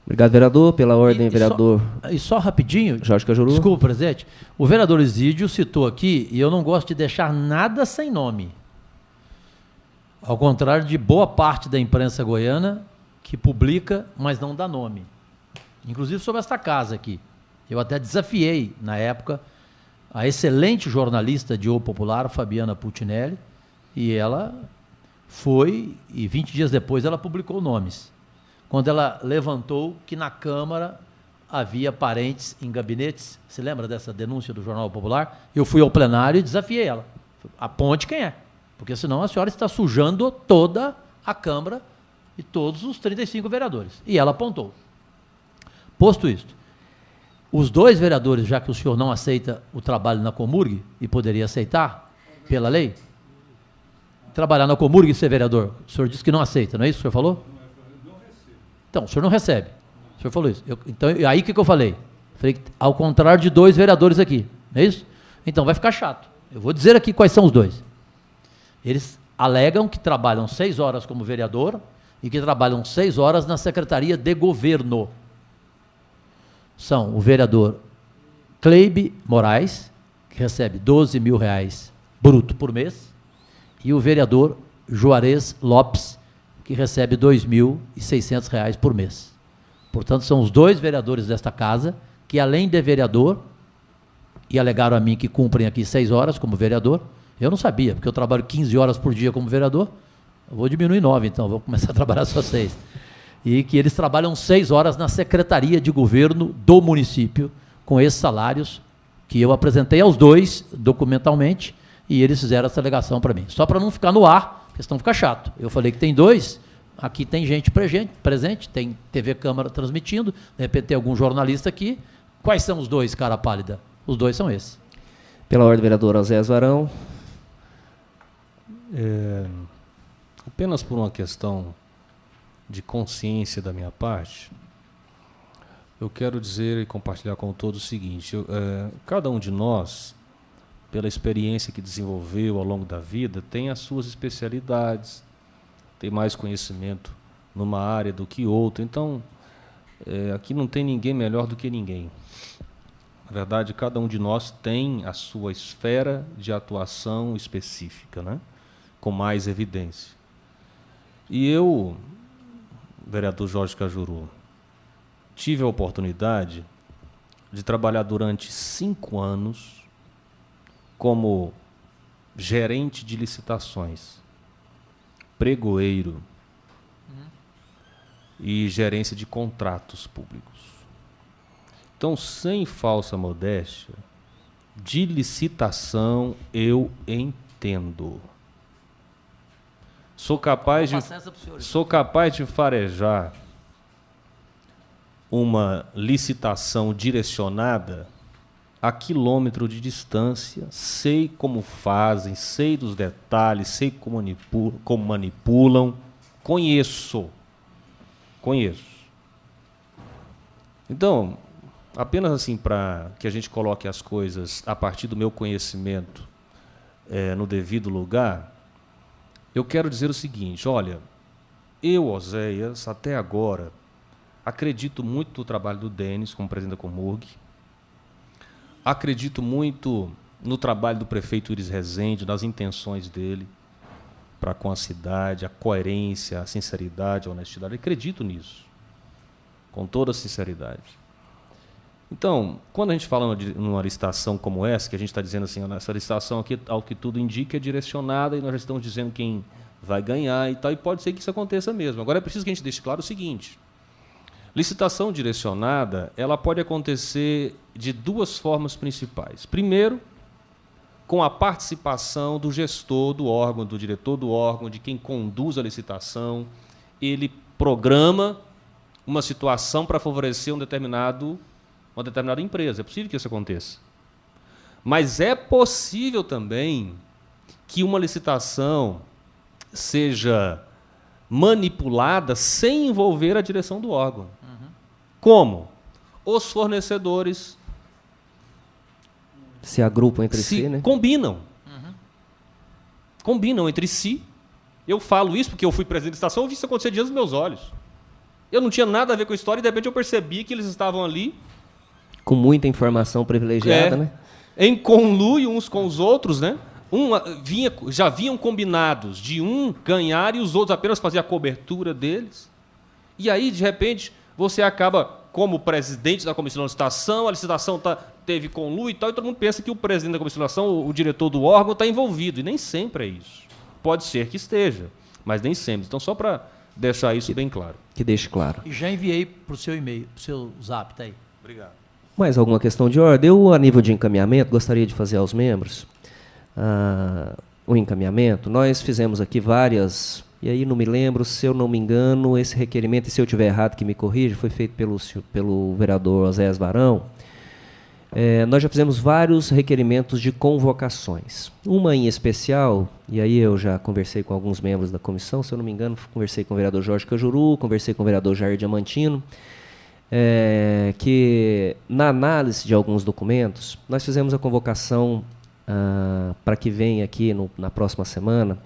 Obrigado, vereador. Pela ordem, vereador... Só rapidinho... Jorge Cajuru. Desculpa, presidente. O vereador Isídio citou aqui, e eu não gosto de deixar nada sem nome. Ao contrário de boa parte da imprensa goiana, que publica, mas não dá nome. Inclusive sobre esta casa aqui. Eu até desafiei, na época, a excelente jornalista de O Popular, Fabiana Putinelli, e ela foi, e 20 dias depois ela publicou nomes. Quando ela levantou que na Câmara havia parentes em gabinetes, se lembra dessa denúncia do Jornal Popular? Eu fui ao plenário e desafiei ela. Aponte quem é, porque senão a senhora está sujando toda a Câmara e todos os 35 vereadores. E ela apontou. Posto isto, os dois vereadores, já que o senhor não aceita o trabalho na Comurg, e poderia aceitar, pela lei, trabalhar na Comurg e ser vereador, o senhor disse que não aceita, não é isso que o senhor falou? Então, o senhor não recebe. O senhor falou isso. Então, aí o que eu falei? Falei que, ao contrário de dois vereadores aqui, não é isso? Então, vai ficar chato. Eu vou dizer aqui quais são os dois. Eles alegam que trabalham 6 horas como vereador e que trabalham 6 horas na Secretaria de Governo. São o vereador Cleibe Moraes, que recebe R$12 mil bruto por mês, e o vereador Juarez Lopes, que recebe R$2.600 por mês. Portanto, são os dois vereadores desta casa que, além de vereador, e alegaram a mim que cumprem aqui 6 horas como vereador. Eu não sabia, porque eu trabalho 15 horas por dia como vereador. Eu vou diminuir 9, então, vou começar a trabalhar só 6. E que eles trabalham 6 horas na Secretaria de Governo do município, com esses salários que eu apresentei aos dois documentalmente, e eles fizeram essa alegação para mim. Só para não ficar no ar, porque senão fica chato. Eu falei que tem 2, aqui tem gente presente, tem TV Câmara transmitindo, de repente tem algum jornalista aqui. Quais são os 2, cara pálida? Os 2 são esses. Pela ordem, vereador Osés Varão. Apenas por uma questão de consciência da minha parte, eu quero dizer e compartilhar com todos o seguinte: cada um de nós, pela experiência que desenvolveu ao longo da vida, tem as suas especialidades, tem mais conhecimento numa área do que outra. Então, aqui não tem ninguém melhor do que ninguém. Na verdade, cada um de nós tem a sua esfera de atuação específica, né? Com mais evidência. E eu, vereador Jorge Cajuru, tive a oportunidade de trabalhar durante 5 anos como gerente de licitações, pregoeiro e gerência de contratos públicos. Então, sem falsa modéstia, de licitação eu entendo. Sou capaz de farejar uma licitação direcionada a quilômetro de distância, sei como fazem, sei dos detalhes, sei como manipulam, conheço. Então, apenas assim para que a gente coloque as coisas a partir do meu conhecimento no devido lugar, eu quero dizer o seguinte: olha, eu, Oséias, até agora, acredito muito no trabalho do Denis como presidente da Comurg, acredito muito no trabalho do prefeito Iris Rezende, nas intenções dele para com a cidade, a coerência, a sinceridade, a honestidade. Eu acredito nisso, com toda a sinceridade. Então, quando a gente fala numa licitação como essa, que a gente está dizendo assim, essa licitação aqui, ao que tudo indica, é direcionada e nós já estamos dizendo quem vai ganhar e tal, e pode ser que isso aconteça mesmo. Agora, é preciso que a gente deixe claro o seguinte: licitação direcionada, ela pode acontecer de duas formas principais. Primeiro, com a participação do gestor do órgão, do diretor do órgão, de quem conduz a licitação, ele programa uma situação para favorecer uma determinada empresa. É possível que isso aconteça. Mas é possível também que uma licitação seja manipulada sem envolver a direção do órgão. Como? Os fornecedores se agrupam entre si, né? Combinam. Combinam entre si. Eu falo isso porque eu fui presidente da estação, eu vi isso acontecer diante dos meus olhos. Eu não tinha nada a ver com a história e de repente eu percebi que eles estavam ali com muita informação privilegiada, né? Em conluio uns com os outros, né? Já vinham combinados de um ganhar e os outros apenas faziam a cobertura deles. E aí, de repente, você acaba, como presidente da comissão de licitação, a licitação teve conluio e tal, e todo mundo pensa que o presidente da comissão de licitação, o diretor do órgão, está envolvido. E nem sempre é isso. Pode ser que esteja, mas nem sempre. Então, só para deixar isso bem claro. Que deixe claro. E já enviei para o seu e-mail, para o seu zap, tá aí. Obrigado. Mais alguma questão de ordem? Eu, a nível de encaminhamento, gostaria de fazer aos membros o encaminhamento. Nós fizemos aqui várias, e aí não me lembro, se eu não me engano, esse requerimento, e se eu estiver errado que me corrija, foi feito pelo vereador Oséias Varão. Nós já fizemos vários requerimentos de convocações. Uma em especial, e aí eu já conversei com alguns membros da comissão, se eu não me engano, conversei com o vereador Jorge Cajuru, conversei com o vereador Jair Diamantino, que na análise de alguns documentos, nós fizemos a convocação para que venha aqui na próxima semana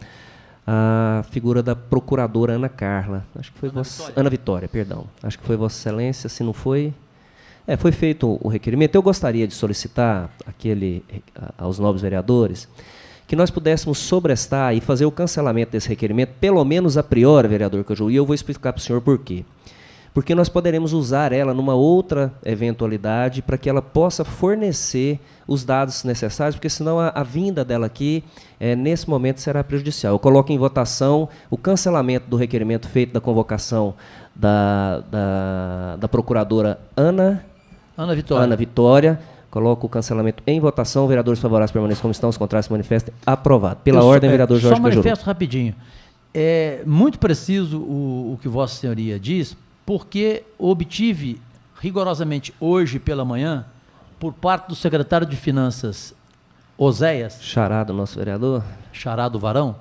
a figura da procuradora Ana Carla. Acho que foi Ana Vitória, perdão. Acho que foi Vossa Excelência, se não foi... foi feito o requerimento. Eu gostaria de solicitar aos nobres vereadores que nós pudéssemos sobrestar e fazer o cancelamento desse requerimento, pelo menos a priori, vereador Cajuru, e eu vou explicar para o senhor por quê. Porque nós poderemos usar ela numa outra eventualidade para que ela possa fornecer os dados necessários, porque senão a vinda dela aqui, nesse momento, será prejudicial. Eu coloco em votação o cancelamento do requerimento feito da convocação da procuradora Ana Vitória. Coloco o cancelamento em votação. Vereadores favoráveis permaneçam como estão, os contrários se manifestem. Aprovado. Pela ordem, vereador Jorge Cajuru. Só manifesto rapidinho. É muito preciso o que Vossa Senhoria diz, porque obtive rigorosamente hoje pela manhã, por parte do secretário de Finanças, Oséias, Xará do nosso vereador, Xará do Varão,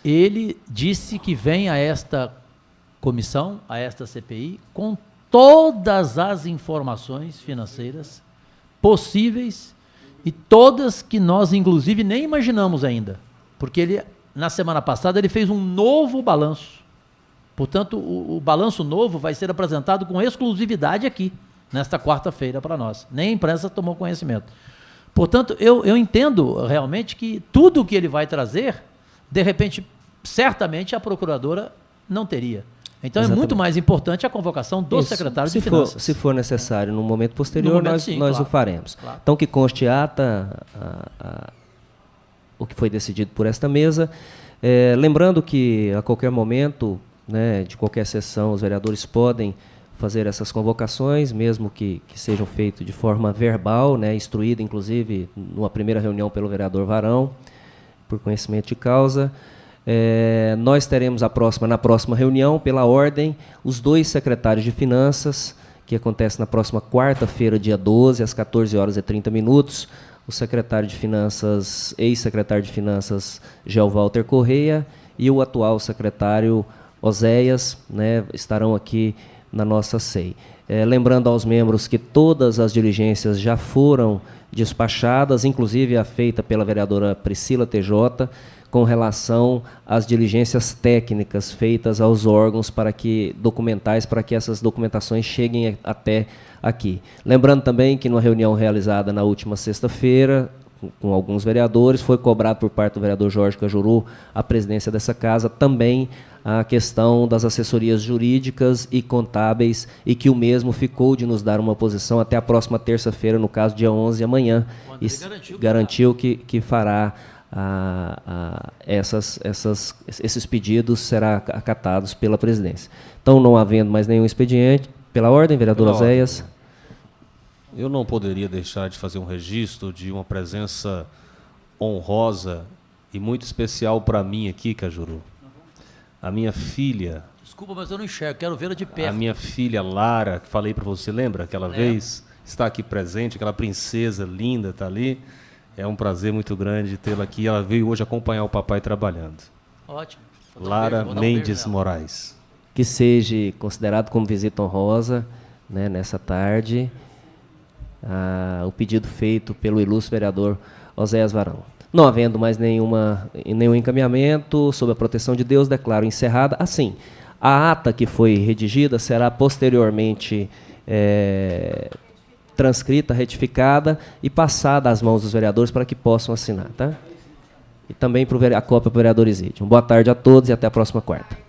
ele disse que vem a esta comissão, a esta CPI, com todas as informações financeiras possíveis e todas que nós, inclusive, nem imaginamos ainda, porque ele, na semana passada, ele fez um novo balanço. Portanto, o balanço novo vai ser apresentado com exclusividade aqui, nesta quarta-feira para nós. Nem a imprensa tomou conhecimento. Portanto, eu entendo realmente que tudo o que ele vai trazer, de repente, certamente a procuradora não teria. Então, Exatamente. É muito mais importante a convocação do secretário de Finanças. Se for necessário, no momento posterior, nós claro, o faremos. Claro. Então, que conste ata o que foi decidido por esta mesa. Lembrando que, a qualquer momento, né, de qualquer sessão, os vereadores podem fazer essas convocações, mesmo que sejam feitas de forma verbal, né, instruída, inclusive, numa primeira reunião pelo vereador Varão, por conhecimento de causa. Nós teremos na próxima reunião, pela ordem, os dois secretários de Finanças, que acontece na próxima quarta-feira, dia 12, às 14h30, o secretário de Finanças, ex-secretário de Finanças, Gel Walter Correia, e o atual secretário Oséias, né, estarão aqui na nossa SEI. Lembrando aos membros que todas as diligências já foram despachadas, inclusive a feita pela vereadora Priscila TJ, com relação às diligências técnicas feitas aos órgãos documentais para que essas documentações cheguem até aqui. Lembrando também que numa reunião realizada na última sexta-feira, com alguns vereadores, foi cobrado por parte do vereador Jorge Cajuru, a presidência dessa casa, também a questão das assessorias jurídicas e contábeis, e que o mesmo ficou de nos dar uma posição até a próxima terça-feira, no caso dia 11, amanhã, e garantiu que fará esses pedidos serão acatados pela presidência. Então, não havendo mais nenhum expediente, pela ordem, vereador Oséias. Eu não poderia deixar de fazer um registro de uma presença honrosa e muito especial para mim aqui, Cajuru. A minha filha... Desculpa, mas eu não enxergo, quero vê-la de perto. A minha filha Lara, que falei para você, lembra aquela vez? Está aqui presente, aquela princesa linda está ali. É um prazer muito grande tê-la aqui. Ela veio hoje acompanhar o papai trabalhando. Ótimo. Lara Mendes Moraes. Que seja considerado como visita honrosa, né, nessa tarde, o pedido feito pelo ilustre vereador Oséias Varão. Não havendo mais nenhum encaminhamento, sob a proteção de Deus, declaro encerrada. Assim, a ata que foi redigida será posteriormente transcrita, retificada e passada às mãos dos vereadores para que possam assinar, tá? E também a cópia para o vereador Isídio. Boa tarde a todos e até a próxima quarta.